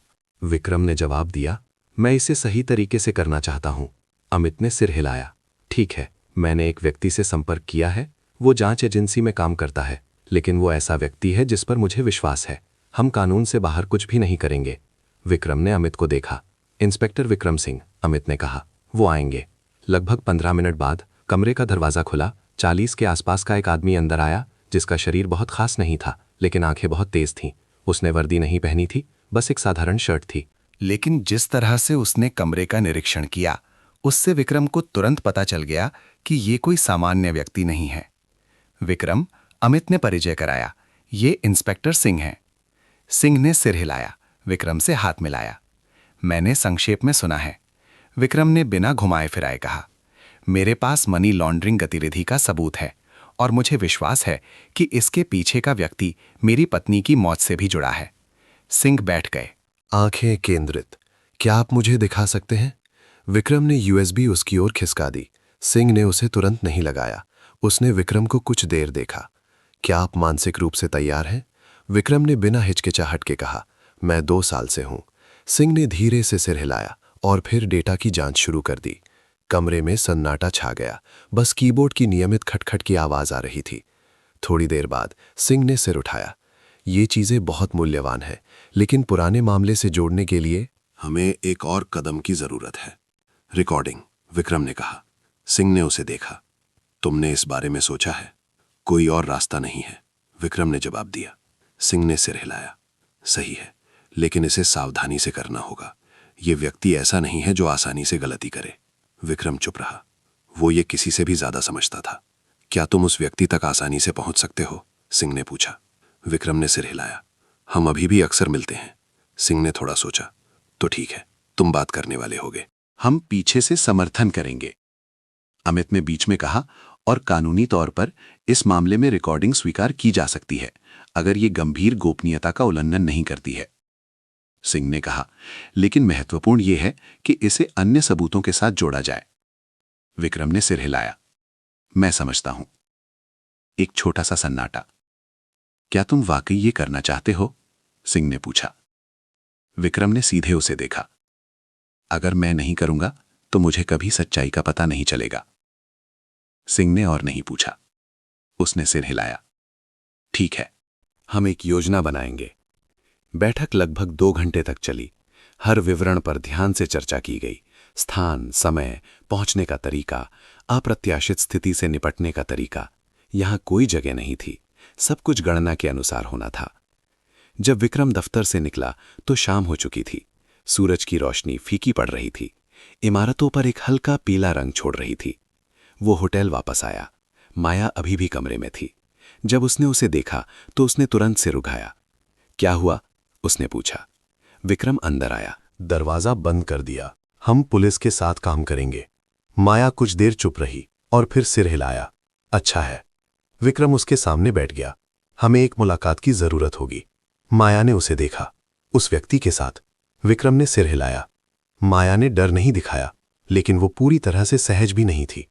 विक्रम ने जवाब दिया, मैं इसे सही तरीके से करना चाहता हूं। अमित ने सिर हिलाया। ठीक है, मैंने एक व्यक्ति से संपर्क किया है। वो जांच एजेंसी में काम करता है, लेकिन वो ऐसा व्यक्ति है जिस पर मुझे विश्वास है। हम कानून से बाहर कुछ भी नहीं करेंगे। विक्रम ने अमित को देखा। इंस्पेक्टर विक्रम सिंह, अमित ने कहा। वो आएंगे। लगभग 15 मिनट बाद कमरे का दरवाजा खुला। 40 के आसपास का एक आदमी अंदर आया, जिसका शरीर बहुत खास नहीं था, लेकिन आंखें बहुत तेज थीं। उसने वर्दी नहीं पहनी थी, बस एक साधारण शर्ट थी। लेकिन जिस तरह से उसने कमरे का निरीक्षण किया, उससे विक्रम को तुरंत पता चल गया कि ये कोई सामान्य व्यक्ति नहीं है। विक्रम, अमित ने परिचय कराया, ये इंस्पेक्टर सिंह हैं। सिंह ने सिर हिलाया, विक्रम से हाथ मिलाया। मैंने संक्षेप में सुना है। विक्रम ने बिना घुमाए फिराए कहा, मेरे पास मनी लॉन्ड्रिंग गतिविधि का सबूत है और मुझे विश्वास है कि इसके पीछे का व्यक्ति मेरी पत्नी की मौत से भी जुड़ा है। सिंह बैठ गए। आंखें केंद्रित। क्या आप मुझे दिखा सकते हैं? विक्रम ने यूएसबी उसकी ओर खिसका दी। सिंह ने उसे तुरंत नहीं लगाया। उसने विक्रम को कुछ देर देखा। क्या आप मानसिक रूप से तैयार हैं? विक्रम ने बिना हिचकिचाहट के कहा, मैं 2 साल से हूं। सिंह ने धीरे से सिर हिलाया और फिर डेटा की जांच शुरू कर दी। कमरे में सन्नाटा छा गया। बस कीबोर्ड की नियमित खटखट की आवाज आ रही थी। थोड़ी देर बाद सिंह ने सिर उठाया। ये चीजें बहुत मूल्यवान हैं, लेकिन पुराने मामले से जोड़ने के लिए हमें एक और कदम की जरूरत है। रिकॉर्डिंग, विक्रम ने कहा। सिंह ने उसे देखा। तुमने इस बारे में सोचा है? कोई और रास्ता नहीं है, विक्रम ने जवाब दिया। सिंह ने सिर हिलाया। सही है, लेकिन इसे सावधानी से करना होगा। ये व्यक्ति ऐसा नहीं है जो आसानी से गलती करे। विक्रम चुप रहा। वो ये किसी से भी ज्यादा समझता था। क्या तुम उस व्यक्ति तक आसानी से पहुंच सकते हो? सिंह ने पूछा। विक्रम ने सिर हिलाया। हम अभी भी अक्सर मिलते हैं। सिंह ने थोड़ा सोचा। तो ठीक है, तुम बात करने वाले होगे। हम पीछे से समर्थन करेंगे, अमित ने बीच में कहा, और कानूनी तौर पर इस मामले में रिकॉर्डिंग स्वीकार की जा सकती है अगर ये गंभीर गोपनीयता का उल्लंघन नहीं करती है। सिंह ने कहा, लेकिन महत्वपूर्ण यह है कि इसे अन्य सबूतों के साथ जोड़ा जाए। विक्रम ने सिर हिलाया। मैं समझता हूं। एक छोटा सा सन्नाटा। क्या तुम वाकई ये करना चाहते हो? सिंह ने पूछा। विक्रम ने सीधे उसे देखा। अगर मैं नहीं करूंगा तो मुझे कभी सच्चाई का पता नहीं चलेगा। सिंह ने और नहीं पूछा। उसने सिर हिलाया। ठीक है, हम एक योजना बनाएंगे। बैठक लगभग 2 घंटे तक चली। हर विवरण पर ध्यान से चर्चा की गई। स्थान, समय, पहुंचने का तरीका, अप्रत्याशित स्थिति से निपटने का तरीका। यहां कोई जगह नहीं थी। सब कुछ गणना के अनुसार होना था। जब विक्रम दफ्तर से निकला तो शाम हो चुकी थी। सूरज की रोशनी फीकी पड़ रही थी। इमारतों पर एक हल्का पीला रंग छोड़ रही थी। वो होटल वापस आया। माया अभी भी कमरे में थी। जब उसने उसे देखा तो उसने तुरंत सिर उठाया। क्या हुआ? उसने पूछा। विक्रम अंदर आया। दरवाजा बंद कर दिया। हम पुलिस के साथ काम करेंगे। माया कुछ देर चुप रही और फिर सिर हिलाया। अच्छा है। विक्रम उसके सामने बैठ गया। हमें एक मुलाकात की जरूरत होगी। माया ने उसे देखा। उस व्यक्ति के साथ? विक्रम ने सिर हिलाया। माया ने डर नहीं दिखाया, लेकिन वो पूरी तरह से सहज भी नहीं थी।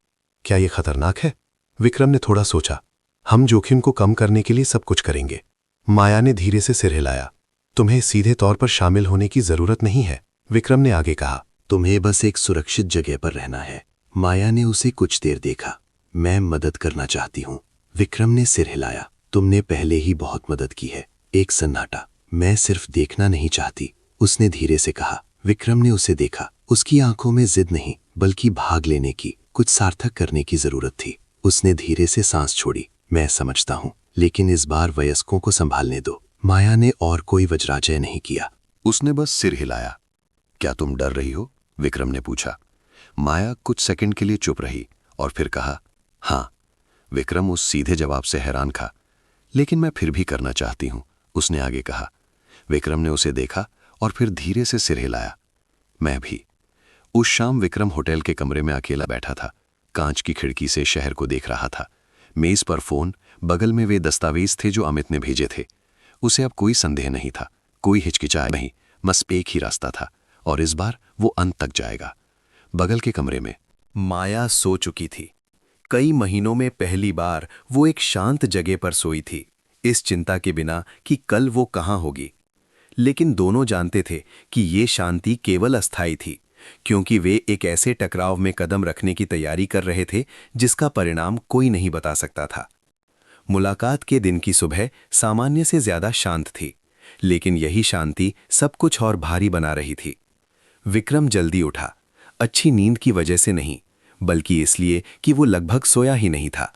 क्या यह खतरनाक है? विक्रम ने थोड़ा सोचा। हम जोखिम को कम करने के लिए सब कुछ करेंगे। माया ने धीरे से सिर हिलाया। तुम्हें सीधे तौर पर शामिल होने की जरूरत नहीं है, विक्रम ने आगे कहा। तुम्हें बस एक सुरक्षित जगह पर रहना है। माया ने उसे कुछ देर देखा। मैं मदद करना चाहती हूं। विक्रम ने सिर हिलाया। तुमने पहले ही बहुत मदद की है। एक सन्नाटा। मैं सिर्फ देखना नहीं चाहती, उसने धीरे से कहा। विक्रम ने उसे देखा। उसकी आंखों में जिद नहीं, बल्कि भाग लेने की, कुछ सार्थक करने की जरूरत थी। उसने धीरे से सांस छोड़ी। मैं समझता हूं, लेकिन इस बार वयस्कों को संभालने दो। माया ने और कोई वज्राजय नहीं किया। उसने बस सिर हिलाया। क्या तुम डर रही हो? विक्रम ने पूछा। माया कुछ सेकंड के लिए चुप रही और फिर कहा, हाँ। विक्रम उस सीधे जवाब से हैरान था। लेकिन मैं फिर भी करना चाहती हूं, उसने आगे कहा। विक्रम ने उसे देखा और फिर धीरे से सिर हिलाया। मैं भी। उस शाम विक्रम होटल के कमरे में अकेला बैठा था। कांच की खिड़की से शहर को देख रहा था। मेज पर फोन, बगल में वे दस्तावेज थे जो अमित ने भेजे थे। उसे अब कोई संदेह नहीं था, कोई हिचकिचाहट नहीं, बस एक ही रास्ता था और इस बार वो अंत तक जाएगा। बगल के कमरे में माया सो चुकी थी। कई महीनों में पहली बार वो एक शांत जगह पर सोई थी, इस चिंता के बिना कि कल वो कहाँ होगी। लेकिन दोनों जानते थे कि ये शांति केवल अस्थायी थी, क्योंकि वे एक ऐसे टकराव में कदम रखने की तैयारी कर रहे थे जिसका परिणाम कोई नहीं बता सकता था। मुलाकात के दिन की सुबह सामान्य से ज्यादा शांत थी, लेकिन यही शांति सब कुछ और भारी बना रही थी। विक्रम जल्दी उठा, अच्छी नींद की वजह से नहीं, बल्कि इसलिए कि वो लगभग सोया ही नहीं था।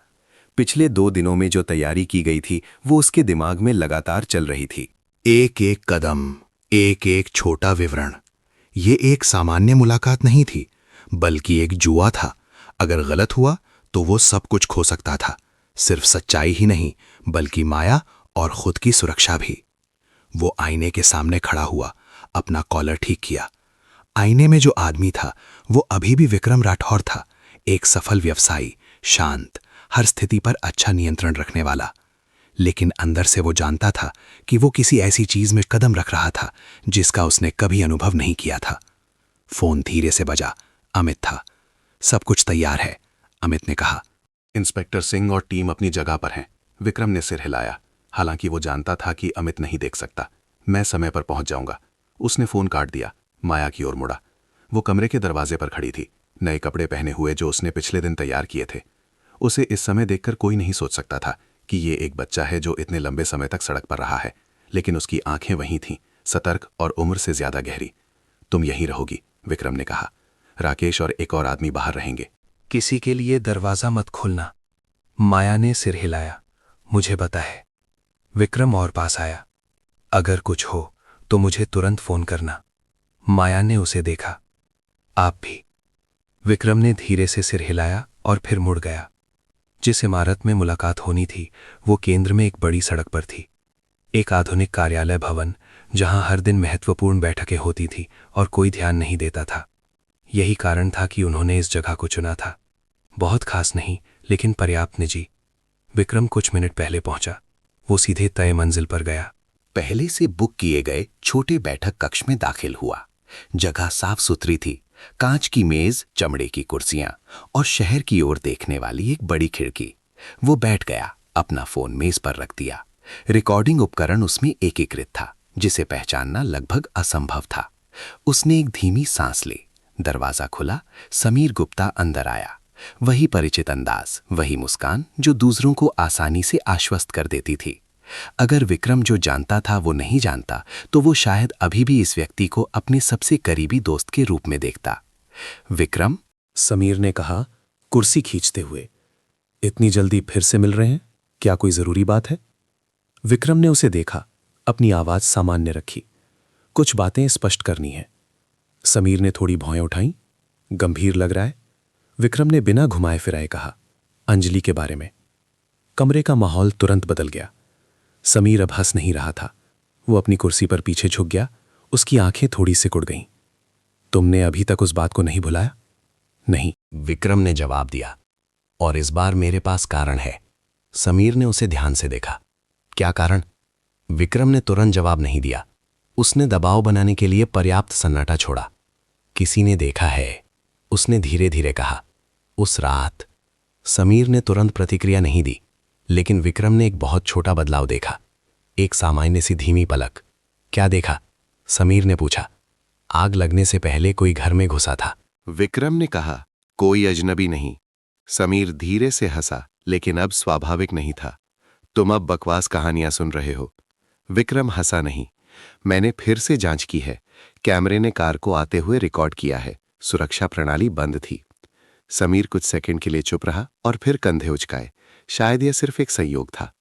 पिछले 2 दिनों में जो तैयारी की गई थी वो उसके दिमाग में लगातार चल रही थी। एक एक कदम, एक एक छोटा विवरण। ये एक सामान्य मुलाकात नहीं थी, बल्कि एक जुआ था। अगर गलत हुआ तो वो सब कुछ खो सकता था, सिर्फ सच्चाई ही नहीं बल्कि माया और खुद की सुरक्षा भी। वो आईने के सामने खड़ा हुआ, अपना कॉलर ठीक किया। आईने में जो आदमी था वो अभी भी विक्रम राठौर था, एक सफल व्यवसायी, शांत, हर स्थिति पर अच्छा नियंत्रण रखने वाला। लेकिन अंदर से वो जानता था कि वो किसी ऐसी चीज में कदम रख रहा था जिसका उसने कभी अनुभव नहीं किया था। फोन धीरे से बजा। अमित था। सब कुछ तैयार है, अमित ने कहा। इंस्पेक्टर सिंह और टीम अपनी जगह पर हैं। विक्रम ने सिर हिलाया, हालांकि वो जानता था कि अमित नहीं देख सकता। मैं समय पर पहुंच जाऊंगा। उसने फोन काट दिया, माया की ओर मुड़ा। वो कमरे के दरवाजे पर खड़ी थी, नए कपड़े पहने हुए जो उसने पिछले दिन तैयार किए थे। उसे इस समय देखकर कोई नहीं सोच सकता था कि ये एक बच्चा है जो इतने लंबे समय तक सड़क पर रहा है, लेकिन उसकी आंखें वहीं थीं, सतर्क और उम्र से ज्यादा गहरी। तुम यहीं रहोगी, विक्रम ने कहा। राकेश और एक और आदमी बाहर रहेंगे। किसी के लिए दरवाजा मत खोलना। माया ने सिर हिलाया। मुझे पता है। विक्रम और पास आया। अगर कुछ हो तो मुझे तुरंत फोन करना। माया ने उसे देखा। आप भी। विक्रम ने धीरे से सिर हिलाया और फिर मुड़ गया। जिस इमारत में मुलाकात होनी थी वो केंद्र में एक बड़ी सड़क पर थी, एक आधुनिक कार्यालय भवन जहां हर दिन महत्वपूर्ण बैठकें होती थी और कोई ध्यान नहीं देता था। यही कारण था कि उन्होंने इस जगह को चुना था। बहुत खास नहीं, लेकिन पर्याप्त निजी। विक्रम कुछ मिनट पहले पहुंचा। वो सीधे तय मंजिल पर गया। पहले से बुक किए गए छोटे बैठक कक्ष में दाखिल हुआ। जगह साफ सुथरी थी, कांच की मेज, चमड़े की कुर्सियां और शहर की ओर देखने वाली एक बड़ी खिड़की। वो बैठ गया, अपना फोन मेज पर रख दिया। रिकॉर्डिंग उपकरण उसमें एकीकृत था, जिसे पहचानना लगभग असंभव था। उसने एक धीमी सांस ली। दरवाजा खुला। समीर गुप्ता अंदर आया। वही परिचित अंदाज, वही मुस्कान जो दूसरों को आसानी से आश्वस्त कर देती थी। अगर विक्रम जो जानता था वो नहीं जानता, तो वो शायद अभी भी इस व्यक्ति को अपने सबसे करीबी दोस्त के रूप में देखता। विक्रम, समीर ने कहा, कुर्सी खींचते हुए। इतनी जल्दी फिर से मिल रहे हैं? क्या कोई जरूरी बात है? विक्रम ने उसे देखा, अपनी आवाज सामान्य रखी। कुछ बातें स्पष्ट करनी है। समीर ने थोड़ी भौएं उठाई। गंभीर लग रहा है? विक्रम ने बिना घुमाए फिराए कहा, अंजलि के बारे में। कमरे का माहौल तुरंत बदल गया। समीर अब हंस नहीं रहा था। वो अपनी कुर्सी पर पीछे झुक गया। उसकी आंखें थोड़ी सिकुड़ गईं। तुमने अभी तक उस बात को नहीं भुलाया? नहीं, विक्रम ने जवाब दिया। और इस बार मेरे पास कारण है। समीर ने उसे ध्यान से देखा। क्या कारण? विक्रम ने तुरंत जवाब नहीं दिया। उसने दबाव बनाने के लिए पर्याप्त सन्नाटा छोड़ा। किसी ने देखा है, उसने धीरे धीरे कहा। उस रात। समीर ने तुरंत प्रतिक्रिया नहीं दी, लेकिन विक्रम ने एक बहुत छोटा बदलाव देखा, एक सामान्य सी धीमी पलक। क्या देखा? समीर ने पूछा। आग लगने से पहले कोई घर में घुसा था। विक्रम ने कहा, कोई अजनबी नहीं। समीर धीरे से हंसा, लेकिन अब स्वाभाविक नहीं था। तुम अब बकवास कहानियां सुन रहे हो। विक्रम हंसा नहीं। मैंने फिर से जांच की है। कैमरे ने कार को आते हुए रिकॉर्ड किया है। सुरक्षा प्रणाली बंद थी। समीर कुछ सेकंड के लिए चुप रहा और फिर कंधे उचकाए। शायद यह सिर्फ एक संयोग था।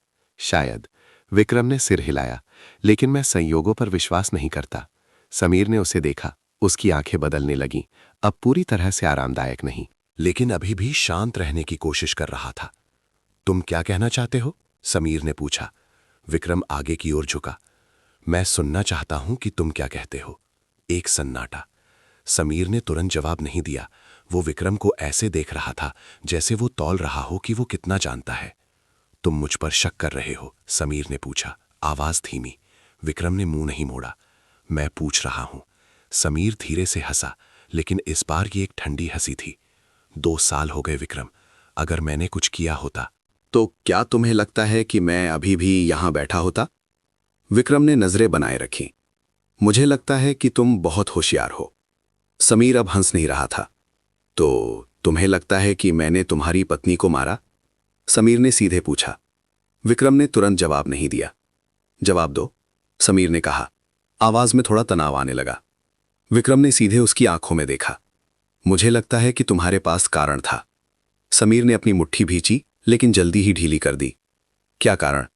शायद। विक्रम ने सिर हिलाया। लेकिन मैं संयोगों पर विश्वास नहीं करता। समीर ने उसे देखा। उसकी आंखें बदलने लगीं। अब पूरी तरह से आरामदायक नहीं, लेकिन अभी भी शांत रहने की कोशिश कर रहा था। तुम क्या कहना चाहते हो? समीर ने पूछा। विक्रम आगे की ओर झुका। मैं सुनना चाहता हूं कि तुम क्या कहते हो। एक सन्नाटा। समीर ने तुरंत जवाब नहीं दिया। वो विक्रम को ऐसे देख रहा था जैसे वो तौल रहा हो कि वो कितना जानता है। तुम मुझ पर शक कर रहे हो? समीर ने पूछा, आवाज धीमी। विक्रम ने मुंह नहीं मोड़ा। मैं पूछ रहा हूं। समीर धीरे से हंसा, लेकिन इस बार ये एक ठंडी हंसी थी। 2 साल हो गए विक्रम, अगर मैंने कुछ किया होता। तो क्या तुम्हें लगता है कि मैं अभी भी यहां बैठा होता? विक्रम ने नजरें बनाए रखी। मुझे लगता है कि तुम बहुत होशियार हो। समीर अब हंस नहीं रहा था। तो तुम्हें लगता है कि मैंने तुम्हारी पत्नी को मारा? समीर ने सीधे पूछा। विक्रम ने तुरंत जवाब नहीं दिया। जवाब दो, समीर ने कहा। आवाज में थोड़ा तनाव आने लगा। विक्रम ने सीधे उसकी आंखों में देखा। मुझे लगता है कि तुम्हारे पास कारण था। समीर ने अपनी मुट्ठी भींची, लेकिन जल्दी ही ढीली कर दी। क्या कारण?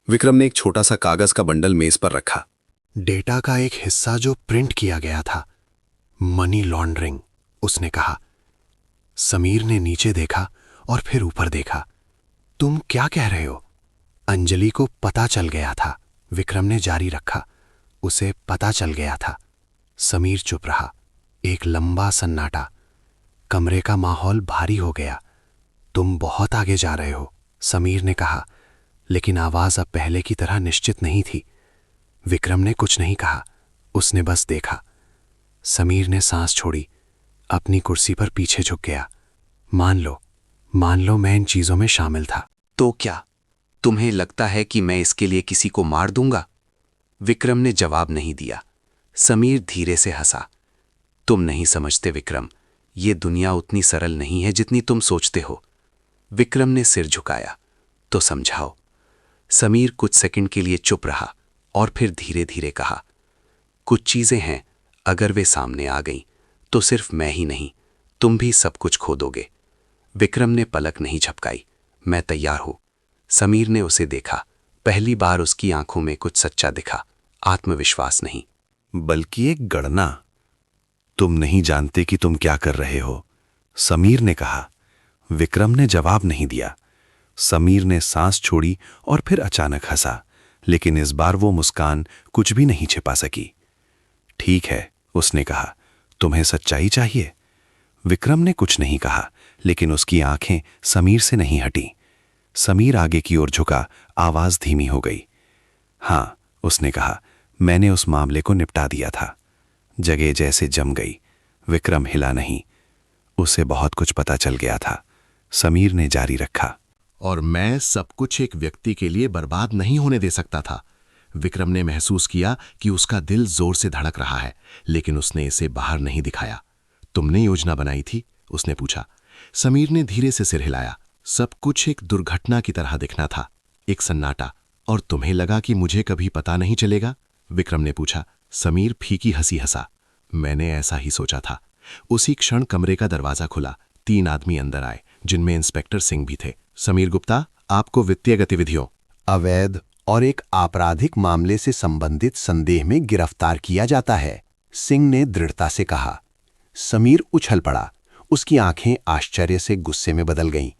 विक्रम ने एक छोटा सा कागज का बंडल मेज पर रखा। डेटा का एक हिस्सा जो प्रिंट किया गया था। मनी लॉन्ड्रिंग, उसने कहा। समीर ने नीचे देखा और फिर ऊपर देखा। तुम क्या कह रहे हो? अंजलि को पता चल गया था, विक्रम ने जारी रखा। उसे पता चल गया था। समीर चुप रहा। एक लंबा सन्नाटा। कमरे का माहौल भारी हो गया। तुम बहुत आगे जा रहे हो, समीर ने कहा, लेकिन आवाज अब पहले की तरह निश्चित नहीं थी। विक्रम ने कुछ नहीं कहा, उसने बस देखा। समीर ने सांस छोड़ी, अपनी कुर्सी पर पीछे झुक गया। मान लो मैं इन चीजों में शामिल था। तो क्या तुम्हें लगता है कि मैं इसके लिए किसी को मार दूंगा? विक्रम ने जवाब नहीं दिया। समीर धीरे से हंसा। तुम नहीं समझते विक्रम, ये दुनिया उतनी सरल नहीं है जितनी तुम सोचते हो। विक्रम ने सिर झुकाया। तो समझाओ। समीर कुछ सेकंड के लिए चुप रहा और फिर धीरे धीरे कहा, कुछ चीजें हैं, अगर वे सामने आ गईं तो सिर्फ मैं ही नहीं, तुम भी सब कुछ खो दोगे। विक्रम ने पलक नहीं झपकाई। मैं तैयार हूं। समीर ने उसे देखा। पहली बार उसकी आंखों में कुछ सच्चा दिखा, आत्मविश्वास नहीं। बल्कि एक गणना। तुम नहीं जानते कि तुम क्या कर रहे हो, समीर ने कहा। विक्रम ने जवाब नहीं दिया। समीर ने सांस छोड़ी और फिर अचानक हंसा, लेकिन इस बार वो मुस्कान कुछ भी नहीं छिपा सकी। ठीक है, उसने कहा, तुम्हें सच्चाई चाहिए? विक्रम ने कुछ नहीं कहा, लेकिन उसकी आंखें समीर से नहीं हटी। समीर आगे की ओर झुका, आवाज धीमी हो गई। हाँ, उसने कहा, मैंने उस मामले को निपटा दिया था। जगह जैसे जम गई। विक्रम हिला नहीं। उसे बहुत कुछ पता चल गया था। समीर ने जारी रखा। और मैं सब कुछ एक व्यक्ति के लिए बर्बाद नहीं होने दे सकता था। विक्रम ने महसूस किया कि उसका दिल जोर से धड़क रहा है, लेकिन उसने इसे बाहर नहीं दिखाया। तुमने योजना बनाई थी? उसने पूछा। समीर ने धीरे से सिर हिलाया। सब कुछ एक दुर्घटना की तरह दिखना था। एक सन्नाटा। और तुम्हें लगा कि मुझे कभी पता नहीं चलेगा? विक्रम ने पूछा। समीर फीकी हंसी हंसा। मैंने ऐसा ही सोचा था। उसी क्षण कमरे का दरवाजा खुला। 3 आदमी अंदर आए, जिनमें इंस्पेक्टर सिंह भी थे। समीर गुप्ता, आपको वित्तीय गतिविधियों, अवैध और एक आपराधिक मामले से संबंधित संदेह में गिरफ्तार किया जाता है, सिंह ने दृढ़ता से कहा। समीर उछल पड़ा। उसकी आंखें आश्चर्य से गुस्से में बदल गईं।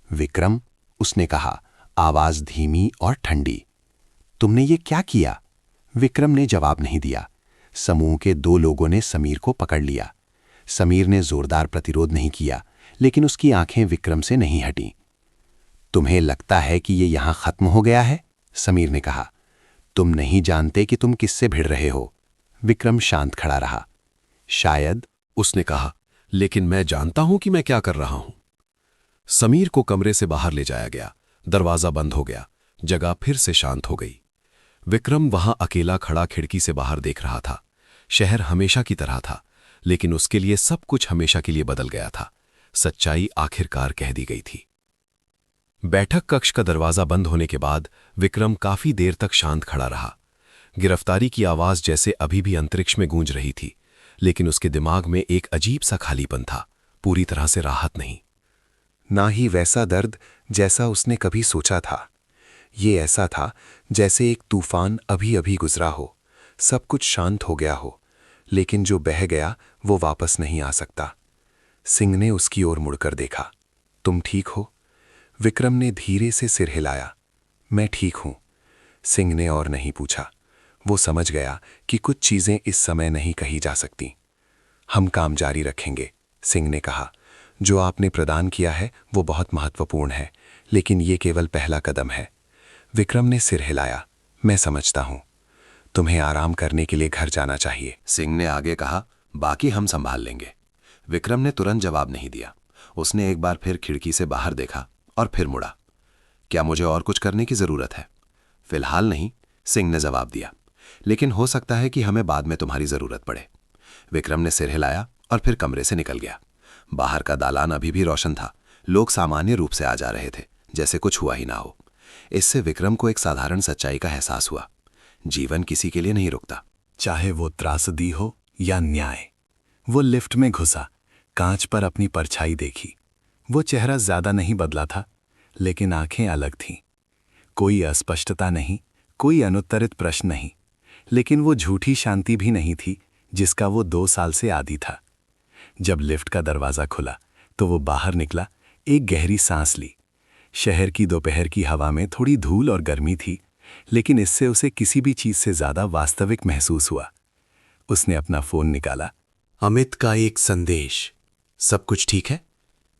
विक्रम, उसने कहा, आवाज धीमी और ठंडी। तुमने ये क्या किया? विक्रम ने जवाब नहीं दिया। समूह के 2 लोगों ने समीर को पकड़ लिया। समीर ने जोरदार प्रतिरोध नहीं किया, लेकिन उसकी आंखें विक्रम से नहीं हटीं। तुम्हें लगता है कि ये यहां खत्म हो गया है? समीर ने कहा। तुम नहीं जानते कि तुम किससे भिड़ रहे हो। विक्रम शांत खड़ा रहा। शायद, उसने कहा, लेकिन मैं जानता हूं कि मैं क्या कर रहा हूं। समीर को कमरे से बाहर ले जाया गया। दरवाजा बंद हो गया। जगह फिर से शांत हो गई। विक्रम वहां अकेला खड़ा खिड़की से बाहर देख रहा था। शहर हमेशा की तरह था, लेकिन उसके लिए सब कुछ हमेशा के लिए बदल गया था। सच्चाई आखिरकार कह दी गई थी। बैठक कक्ष का दरवाजा बंद होने के बाद विक्रम काफी देर तक शांत खड़ा रहा। गिरफ्तारी की आवाज जैसे अभी भी अंतरिक्ष में गूंज रही थी, लेकिन उसके दिमाग में एक अजीब सा खालीपन था, पूरी तरह से राहत नहीं। ना ही वैसा दर्द जैसा उसने कभी सोचा था। ये ऐसा था जैसे एक तूफान अभी अभी गुजरा हो, सब कुछ शांत हो गया हो, लेकिन जो बह गया वो वापस नहीं आ सकता। सिंह ने उसकी ओर मुड़कर देखा। तुम ठीक हो? विक्रम ने धीरे से सिर हिलाया। मैं ठीक हूं। सिंह ने और नहीं पूछा। वो समझ गया कि कुछ चीजें इस समय नहीं कही जा सकती। हम काम जारी रखेंगे, सिंह ने कहा। जो आपने प्रदान किया है वो बहुत महत्वपूर्ण है, लेकिन ये केवल पहला कदम है। विक्रम ने सिर हिलाया। मैं समझता हूं। तुम्हें आराम करने के लिए घर जाना चाहिए। सिंह ने आगे कहा, बाकी हम संभाल लेंगे। विक्रम ने तुरंत जवाब नहीं दिया। उसने एक बार फिर खिड़की से बाहर देखा और फिर मुड़ा। क्या मुझे और कुछ करने की जरूरत है? फिलहाल नहीं, सिंह ने जवाब दिया, लेकिन हो सकता है कि हमें बाद में तुम्हारी जरूरत पड़े। विक्रम ने सिर हिलाया और फिर कमरे से निकल गया। बाहर का दालान अभी भी रोशन था। लोग सामान्य रूप से आ जा रहे थे, जैसे कुछ हुआ ही ना हो। इससे विक्रम को एक साधारण सच्चाई का एहसास हुआ। जीवन किसी के लिए नहीं रुकता। चाहे वो त्रासदी हो या न्याय। वो लिफ्ट में घुसा, कांच पर अपनी परछाई देखी। वो चेहरा ज्यादा नहीं बदला था, लेकिन आंखें अलग थीं। कोई अस्पष्टता नहीं, कोई अनुत्तरित प्रश्न नहीं, लेकिन वो झूठी शांति भी नहीं थी जिसका वो 2 साल से आदी था। जब लिफ्ट का दरवाजा खुला तो वो बाहर निकला, एक गहरी सांस ली। शहर की दोपहर की हवा में थोड़ी धूल और गर्मी थी, लेकिन इससे उसे किसी भी चीज से ज्यादा वास्तविक महसूस हुआ। उसने अपना फोन निकाला। अमित का एक संदेश। सब कुछ ठीक है?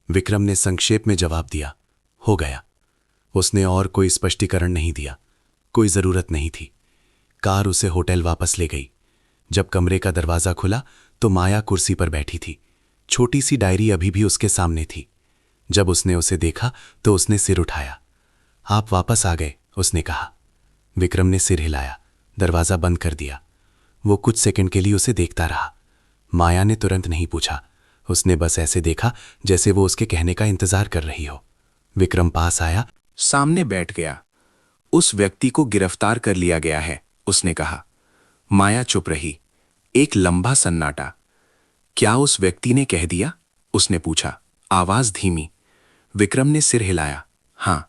विक्रम ने संक्षेप में जवाब दिया। हो गया। उसने और कोई स्पष्टीकरण नहीं दिया। कोई जरूरत नहीं थी। कार उसे होटल वापस ले गई। जब कमरे का दरवाजा खुला तो माया कुर्सी पर बैठी थी। छोटी सी डायरी अभी भी उसके सामने थी। जब उसने उसे देखा तो उसने सिर उठाया। आप वापस आ गए, उसने कहा। विक्रम ने सिर हिलाया, दरवाजा बंद कर दिया। वो कुछ सेकंड के लिए उसे देखता रहा। माया ने तुरंत नहीं पूछा। उसने बस ऐसे देखा जैसे वो उसके कहने का इंतजार कर रही हो। विक्रम पास आया, सामने बैठ गया। उस व्यक्ति को गिरफ्तार कर लिया गया है, उसने कहा। माया चुप रही। एक लंबा सन्नाटा। क्या उस व्यक्ति ने कह दिया? उसने पूछा, आवाज धीमी। विक्रम ने सिर हिलाया। हां।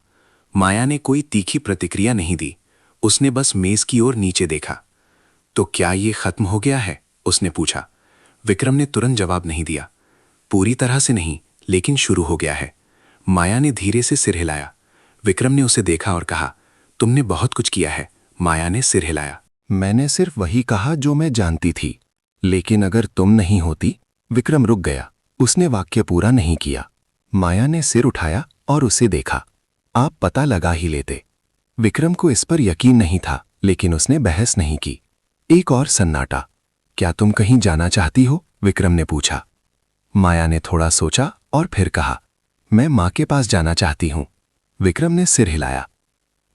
माया ने कोई तीखी प्रतिक्रिया नहीं दी। उसने बस मेज की ओर नीचे देखा। तो क्या ये खत्म हो गया है? उसने पूछा। विक्रम ने तुरंत जवाब नहीं दिया। पूरी तरह से नहीं, लेकिन शुरू हो गया है। माया ने धीरे से सिर हिलाया। विक्रम ने उसे देखा और कहा, तुमने बहुत कुछ किया है। माया ने सिर हिलाया। मैंने सिर्फ वही कहा जो मैं जानती थी। लेकिन अगर तुम नहीं होती। विक्रम रुक गया। उसने वाक्य पूरा नहीं किया। माया ने सिर उठाया और उसे देखा। आप पता लगा ही लेते। विक्रम को इस पर यकीन नहीं था, लेकिन उसने बहस नहीं की। एक और सन्नाटा। क्या तुम कहीं जाना चाहती हो? विक्रम ने पूछा। माया ने थोड़ा सोचा और फिर कहा, मैं मां के पास जाना चाहती हूं। विक्रम ने सिर हिलाया।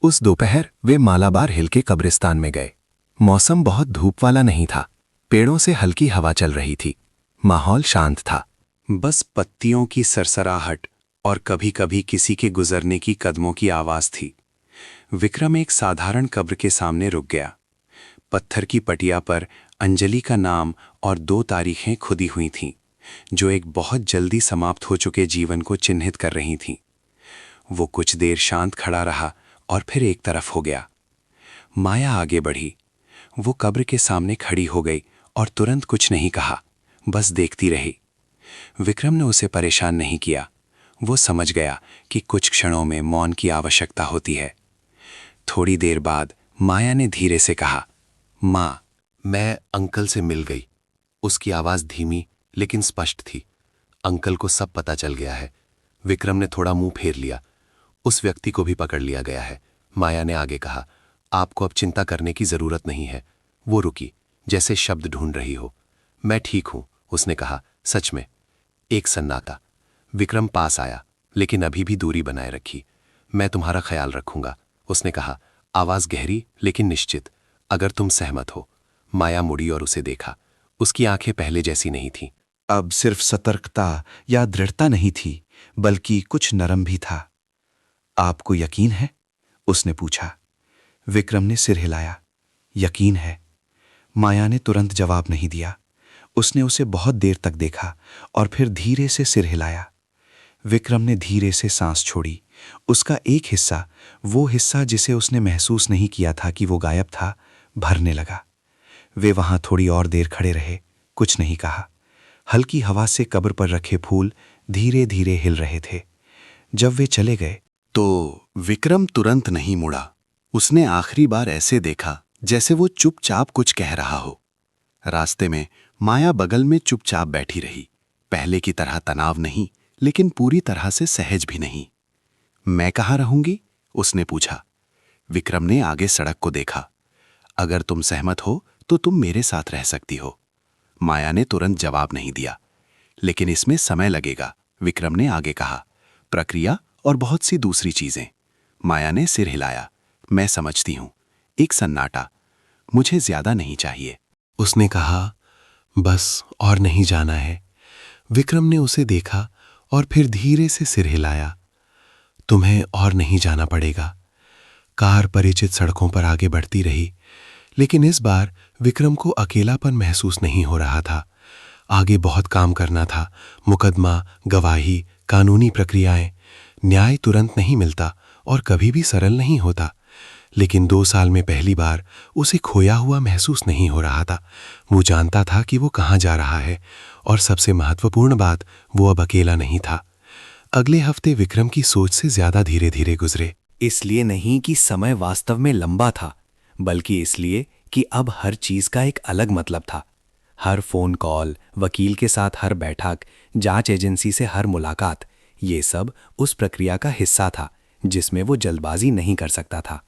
उस दोपहर वे मालाबार हिल के कब्रिस्तान में गए। मौसम बहुत धूप वाला नहीं था। पेड़ों से हल्की हवा चल रही थी। माहौल शांत था। बस पत्तियों की सरसराहट और कभी कभी किसी के गुजरने की कदमों की आवाज थी। विक्रम एक साधारण कब्र के सामने रुक गया। पत्थर की पटिया पर अंजलि का नाम और 2 तारीखें खुदी हुई थीं, जो एक बहुत जल्दी समाप्त हो चुके जीवन को चिन्हित कर रही थीं। वो कुछ देर शांत खड़ा रहा और फिर एक तरफ हो गया। माया आगे बढ़ी। वो कब्र के सामने खड़ी हो गई और तुरंत कुछ नहीं कहा, बस देखती रही। विक्रम ने उसे परेशान नहीं किया। वो समझ गया कि कुछ क्षणों में मौन की आवश्यकता होती है। थोड़ी देर बाद माया ने धीरे से कहा, मां, मैं अंकल से मिल गई। उसकी आवाज धीमी लेकिन स्पष्ट थी। अंकल को सब पता चल गया है। विक्रम ने थोड़ा मुंह फेर लिया। उस व्यक्ति को भी पकड़ लिया गया है। माया ने आगे कहा, आपको अब चिंता करने की जरूरत नहीं है। वो रुकी, जैसे शब्द ढूंढ रही हो। मैं ठीक हूं, उसने कहा। सच में। एक सन्नाटा। विक्रम पास आया, लेकिन अभी भी दूरी बनाए रखी। मैं तुम्हारा ख्याल रखूंगा, उसने कहा, आवाज गहरी लेकिन निश्चित। अगर तुम सहमत हो। माया मुड़ी और उसे देखा। उसकी आंखें पहले जैसी नहीं थीं। अब सिर्फ सतर्कता या दृढ़ता नहीं थी, बल्कि कुछ नरम भी था। आपको यकीन है? उसने पूछा। विक्रम ने सिर हिलाया। यकीन है। माया ने तुरंत जवाब नहीं दिया। उसने उसे बहुत देर तक देखा और फिर धीरे से सिर हिलाया। विक्रम ने धीरे से सांस छोड़ी। उसका एक हिस्सा, वो हिस्सा जिसे उसने महसूस नहीं किया था कि वो गायब था, भरने लगा। वे वहां थोड़ी और देर खड़े रहे, कुछ नहीं कहा। हल्की हवा से कब्र पर रखे फूल धीरे धीरे हिल रहे थे। जब वे चले गए तो विक्रम तुरंत नहीं मुड़ा। उसने आखिरी बार ऐसे देखा जैसे वो चुपचाप कुछ कह रहा हो। रास्ते में माया बगल में चुपचाप बैठी रही। पहले की तरह तनाव नहीं, लेकिन पूरी तरह से सहज भी नहीं। मैं कहाँ रहूंगी? उसने पूछा। विक्रम ने आगे सड़क को देखा। अगर तुम सहमत हो तो तुम मेरे साथ रह सकती हो। माया ने तुरंत जवाब नहीं दिया। लेकिन इसमें समय लगेगा, विक्रम ने आगे कहा। प्रक्रिया और बहुत सी दूसरी चीजें। माया ने सिर हिलाया। मैं समझती हूं। एक सन्नाटा। मुझे ज्यादा नहीं चाहिए। उसने कहा, बस और नहीं जाना है। विक्रम ने उसे देखा और फिर धीरे से सिर हिलाया। तुम्हें और नहीं जाना पड़ेगा। कार परिचित सड़कों पर आगे बढ़ती रही, लेकिन इस बार विक्रम को अकेलापन महसूस नहीं हो रहा था। आगे बहुत काम करना था। मुकदमा, गवाही, कानूनी प्रक्रियाएं। न्याय तुरंत नहीं मिलता और कभी भी सरल नहीं होता। लेकिन 2 साल में पहली बार उसे खोया हुआ महसूस नहीं हो रहा था। वो जानता था कि वो कहाँ जा रहा है, और सबसे महत्वपूर्ण बात, वो अब अकेला नहीं था। अगले हफ्ते विक्रम की सोच से ज्यादा धीरे धीरे गुजरे। इसलिए नहीं कि समय वास्तव में लंबा था, बल्कि इसलिए कि अब हर चीज का एक अलग मतलब था। हर फोन कॉल, वकील के साथ हर बैठक, जांच एजेंसी से हर मुलाकात, ये सब उस प्रक्रिया का हिस्सा था जिसमें वो जल्दबाजी नहीं कर सकता था।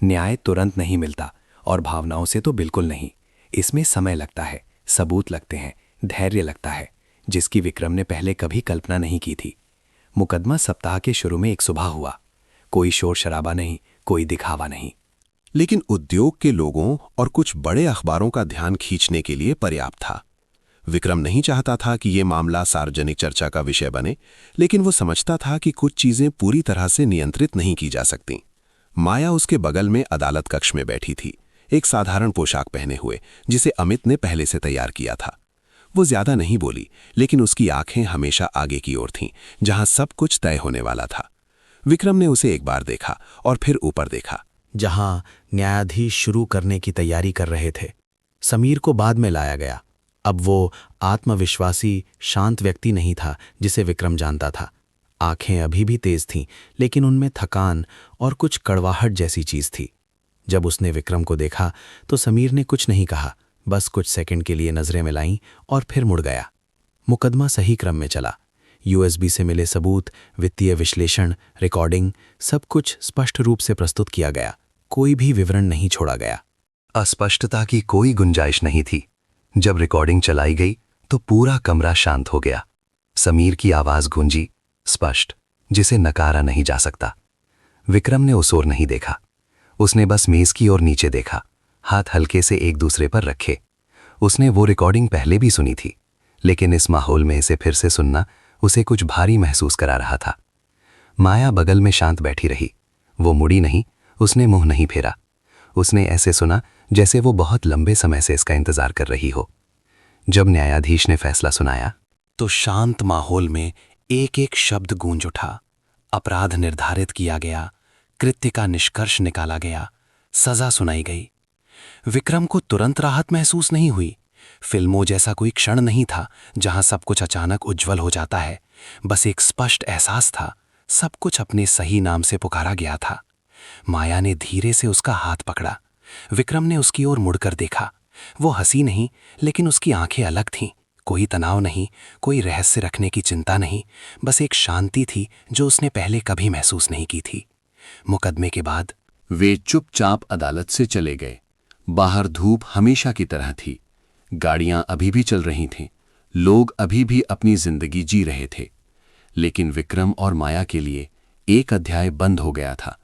न्याय तुरंत नहीं मिलता, और भावनाओं से तो बिल्कुल नहीं। इसमें समय लगता है, सबूत लगते हैं, धैर्य लगता है, जिसकी विक्रम ने पहले कभी कल्पना नहीं की थी। मुकदमा सप्ताह के शुरू में एक सुबह हुआ। कोई शोर शराबा नहीं, कोई दिखावा नहीं। लेकिन उद्योग के लोगों और कुछ बड़े अखबारों का ध्यान खींचने के लिए पर्याप्त था। विक्रम नहीं चाहता था कि यह मामला सार्वजनिक चर्चा का विषय बने, लेकिन वो समझता था कि कुछ चीजें पूरी तरह से नियंत्रित नहीं की जा सकती। माया उसके बगल में अदालत कक्ष में बैठी थी, एक साधारण पोशाक पहने हुए, जिसे अमित ने पहले से तैयार किया था। वो ज्यादा नहीं बोली, लेकिन उसकी आंखें हमेशा आगे की ओर थीं, जहां सब कुछ तय होने वाला था। विक्रम ने उसे एक बार देखा और फिर ऊपर देखा। जहां न्यायाधीश शुरू करने की तैयारी कर रहे थे, समीर को बाद में लाया गया। अब वो आत्मविश्वासी, शांत व्यक्ति नहीं था जिसे विक्रम जानता था। आंखें अभी भी तेज थीं, लेकिन उनमें थकान और कुछ कड़वाहट जैसी चीज थी। जब उसने विक्रम को देखा तो समीर ने कुछ नहीं कहा, बस कुछ सेकंड के लिए नजरें मिलाईं और फिर मुड़ गया। मुकदमा सही क्रम में चला। यूएसबी से मिले सबूत, वित्तीय विश्लेषण, रिकॉर्डिंग, सब कुछ स्पष्ट रूप से प्रस्तुत किया गया। कोई भी विवरण नहीं छोड़ा गया। अस्पष्टता की कोई गुंजाइश नहीं थी। जब रिकॉर्डिंग चलाई गई तो पूरा कमरा शांत हो गया। समीर की आवाज गूंजी, स्पष्ट, जिसे नकारा नहीं जा सकता। विक्रम ने उस ओर नहीं देखा। उसने बस मेज की ओर नीचे देखा, हाथ हल्के से एक दूसरे पर रखे। उसने वो रिकॉर्डिंग पहले भी सुनी थी, लेकिन इस माहौल में इसे फिर से सुनना उसे कुछ भारी महसूस करा रहा था। माया बगल में शांत बैठी रही। वो मुड़ी नहीं, उसने मुंह नहीं फेरा। उसने ऐसे सुना जैसे वो बहुत लंबे समय से इसका इंतजार कर रही हो। जब न्यायाधीश ने फैसला सुनाया तो शांत माहौल में एक एक शब्द गूंज उठा। अपराध निर्धारित किया गया, कृत्य का निष्कर्ष निकाला गया, सजा सुनाई गई। विक्रम को तुरंत राहत महसूस नहीं हुई। फिल्मों जैसा कोई क्षण नहीं था जहां सब कुछ अचानक उज्जवल हो जाता है। बस एक स्पष्ट एहसास था, सब कुछ अपने सही नाम से पुकारा गया था। माया ने धीरे से उसका हाथ पकड़ा। विक्रम ने उसकी ओर मुड़कर देखा। वो हंसी नहीं, लेकिन उसकी आंखें अलग थीं। कोई तनाव नहीं, कोई रहस्य रखने की चिंता नहीं, बस एक शांति थी जो उसने पहले कभी महसूस नहीं की थी। मुकदमे के बाद वे चुपचाप अदालत से चले गए। बाहर धूप हमेशा की तरह थी। गाड़ियां अभी भी चल रही थीं। लोग अभी भी अपनी जिंदगी जी रहे थे। लेकिन विक्रम और माया के लिए एक अध्याय बंद हो गया था।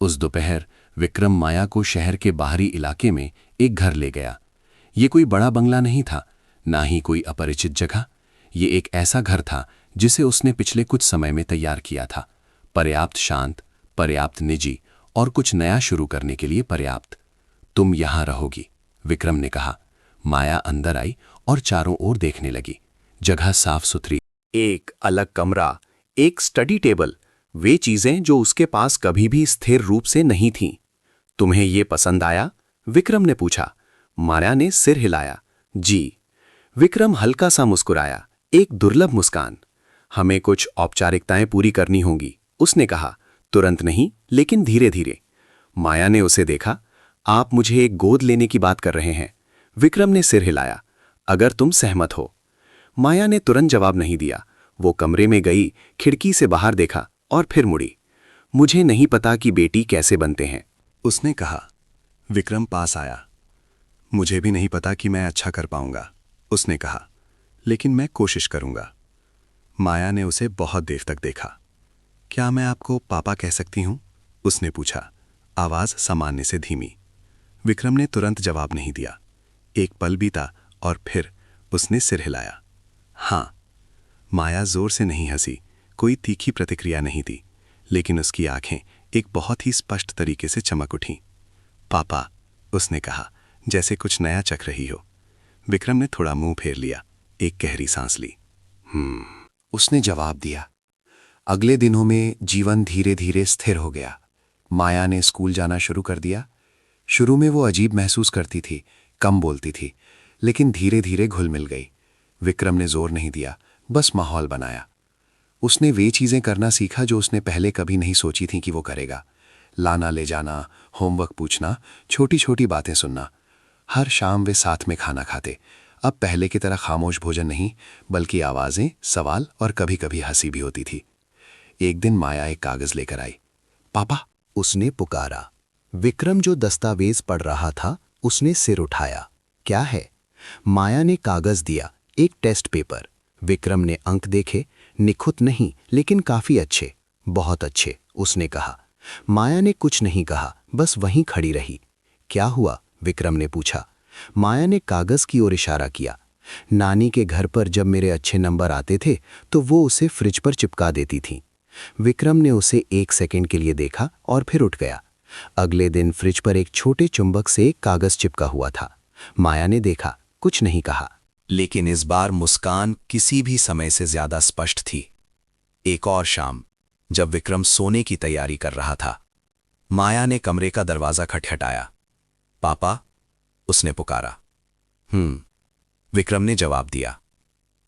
उस दोपहर विक्रम माया को शहर के बाहरी इलाके में एक घर ले गया। ये कोई बड़ा बंगला नहीं था, ना ही कोई अपरिचित जगह। ये एक ऐसा घर था जिसे उसने पिछले कुछ समय में तैयार किया था। पर्याप्त शांत, पर्याप्त निजी और कुछ नया शुरू करने के लिए पर्याप्त। तुम यहां रहोगी, विक्रम ने कहा। माया अंदर आई और चारों ओर देखने लगी। जगह साफ सुथरी, एक अलग कमरा, एक स्टडी टेबल, वे चीजें जो उसके पास कभी भी स्थिर रूप से नहीं थीं। तुम्हें ये पसंद आया? विक्रम ने पूछा। माया ने सिर हिलाया। जी। विक्रम हल्का सा मुस्कुराया, एक दुर्लभ मुस्कान। हमें कुछ औपचारिकताएं पूरी करनी होंगी, उसने कहा। तुरंत नहीं, लेकिन धीरे धीरे। माया ने उसे देखा। आप मुझे एक गोद लेने की बात कर रहे हैं? विक्रम ने सिर हिलाया। अगर तुम सहमत हो। माया ने तुरंत जवाब नहीं दिया। वो कमरे में गई, खिड़की से बाहर देखा और फिर मुड़ी। मुझे नहीं पता कि बेटी कैसे बनते हैं। उसने कहा। विक्रम पास आया। मुझे भी नहीं पता कि मैं अच्छा कर पाऊंगा, उसने कहा, लेकिन मैं कोशिश करूंगा। माया ने उसे बहुत देर तक देखा। क्या मैं आपको पापा कह सकती हूं? उसने पूछा, आवाज सामान्य से धीमी। विक्रम ने तुरंत जवाब नहीं दिया। एक पल बीता और फिर उसने सिर हिलाया। हाँ। माया जोर से नहीं हंसी, कोई तीखी प्रतिक्रिया नहीं थी, लेकिन उसकी आंखें एक बहुत ही स्पष्ट तरीके से चमक उठीं। पापा, उसने कहा, जैसे कुछ नया चख रही हो। विक्रम ने थोड़ा मुंह फेर लिया, एक गहरी सांस ली। उसने जवाब दिया। अगले दिनों में जीवन धीरे धीरे स्थिर हो गया। माया ने स्कूल जाना शुरू कर दिया। शुरू में वो अजीब महसूस करती थी, कम बोलती थी, लेकिन धीरे धीरे घुल मिल गई। विक्रम ने जोर नहीं दिया, बस माहौल बनाया। उसने वे चीजें करना सीखा जो उसने पहले कभी नहीं सोची थी कि वो करेगा। लाना ले जाना, होमवर्क पूछना, छोटी छोटी बातें सुनना। हर शाम वे साथ में खाना खाते। अब पहले की तरह खामोश भोजन नहीं, बल्कि आवाजें, सवाल और कभी कभी हंसी भी होती थी। एक दिन माया एक कागज लेकर आई। पापा, उसने पुकारा। विक्रम जो दस्तावेज पढ़ रहा था, उसने सिर उठाया। क्या है? माया ने कागज दिया, एक टेस्ट पेपर। विक्रम ने अंक देखे, निखुत नहीं लेकिन काफी अच्छे, बहुत अच्छे, उसने कहा। माया ने कुछ नहीं कहा, बस वहीं खड़ी रही। क्या हुआ? विक्रम ने पूछा। माया ने कागज की ओर इशारा किया। नानी के घर पर जब मेरे अच्छे नंबर आते थे तो वो उसे फ्रिज पर चिपका देती थी। विक्रम ने उसे 1 सेकंड के लिए देखा और फिर उठ गया। अगले दिन फ्रिज पर एक छोटे चुंबक से एक कागज चिपका हुआ था। माया ने देखा, कुछ नहीं कहा, लेकिन इस बार मुस्कान किसी भी समय से ज्यादा स्पष्ट थी। एक और शाम, जब विक्रम सोने की तैयारी कर रहा था, माया ने कमरे का दरवाजा खटखटाया। पापा, उसने पुकारा। विक्रम ने जवाब दिया।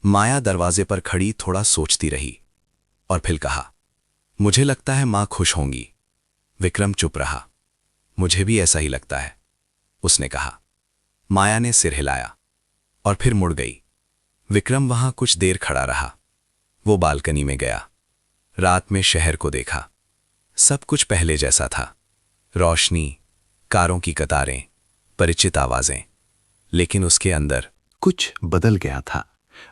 माया दरवाजे पर खड़ी थोड़ा सोचती रही और फिर कहा, मुझे लगता है मां खुश होंगी। विक्रम चुप रहा। मुझे भी ऐसा ही लगता है, उसने कहा। माया ने सिर हिलाया और फिर मुड़ गई। विक्रम वहां कुछ देर खड़ा रहा। वो बालकनी में गया। रात में शहर को देखा। सब कुछ पहले जैसा था। रोशनी, कारों की कतारें, परिचित आवाजें, लेकिन उसके अंदर कुछ बदल गया था।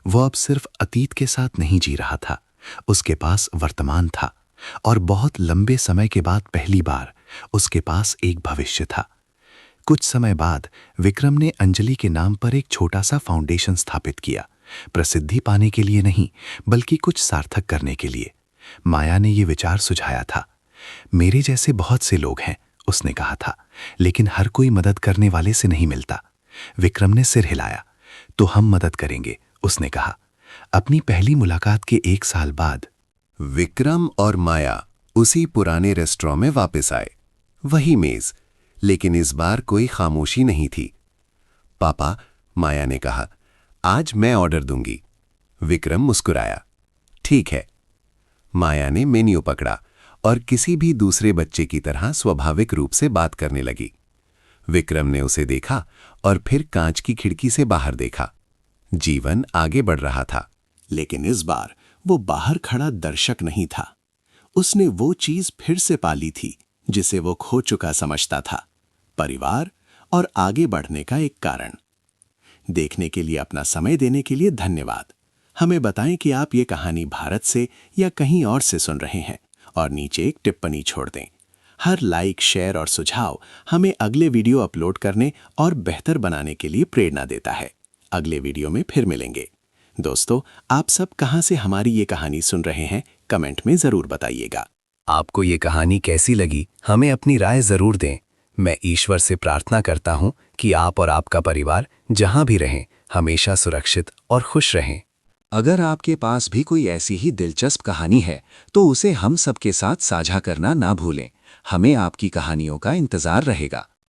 वो अब सिर्फ अतीत के साथ नहीं जी रहा था, उसके पास वर्तमान था, और बहुत लंबे समय के बाद पहली बार उसके पास एक भविष्य था। कुछ समय बाद विक्रम ने अंजलि के नाम पर एक छोटा सा फाउंडेशन स्थापित किया, प्रसिद्धि पाने के लिए नहीं, बल्कि कुछ सार्थक करने के लिए। माया ने यह विचार सुझाया था। मेरे जैसे बहुत से लोग हैं, उसने कहा था, लेकिन हर कोई मदद करने वाले से नहीं मिलता। विक्रम ने सिर हिलाया। तो हम मदद करेंगे, उसने कहा। अपनी पहली मुलाकात के 1 साल बाद विक्रम और माया उसी पुराने रेस्टोरेंट में वापस आए। वही मेज, लेकिन इस बार कोई खामोशी नहीं थी। पापा, माया ने कहा, आज मैं ऑर्डर दूंगी। विक्रम मुस्कुराया। ठीक है। माया ने मेन्यू पकड़ा और किसी भी दूसरे बच्चे की तरह स्वाभाविक रूप से बात करने लगी। विक्रम ने उसे देखा और फिर कांच की खिड़की से बाहर देखा। जीवन आगे बढ़ रहा था, लेकिन इस बार वो बाहर खड़ा दर्शक नहीं था। उसने वो चीज फिर से पाली थी जिसे वो खो चुका समझता था, परिवार और आगे बढ़ने का एक कारण। देखने के लिए, अपना समय देने के लिए धन्यवाद। हमें बताएं कि आप ये कहानी भारत से या कहीं और से सुन रहे हैं, और नीचे एक टिप्पणी छोड़ दें। हर लाइक, शेयर और सुझाव हमें अगले वीडियो अपलोड करने और बेहतर बनाने के लिए प्रेरणा देता है। अगले वीडियो में फिर मिलेंगे। दोस्तों, आप सब कहां से हमारी ये कहानी सुन रहे हैं, कमेंट में जरूर बताइएगा। आपको ये कहानी कैसी लगी, हमें अपनी राय जरूर दें। मैं ईश्वर से प्रार्थना करता हूं कि आप और आपका परिवार जहां भी रहें, हमेशा सुरक्षित और खुश रहें। अगर आपके पास भी कोई ऐसी ही दिलचस्प कहानी है तो उसे हम सबके साथ साझा करना ना भूलें। हमें आपकी कहानियों का इंतजार रहेगा।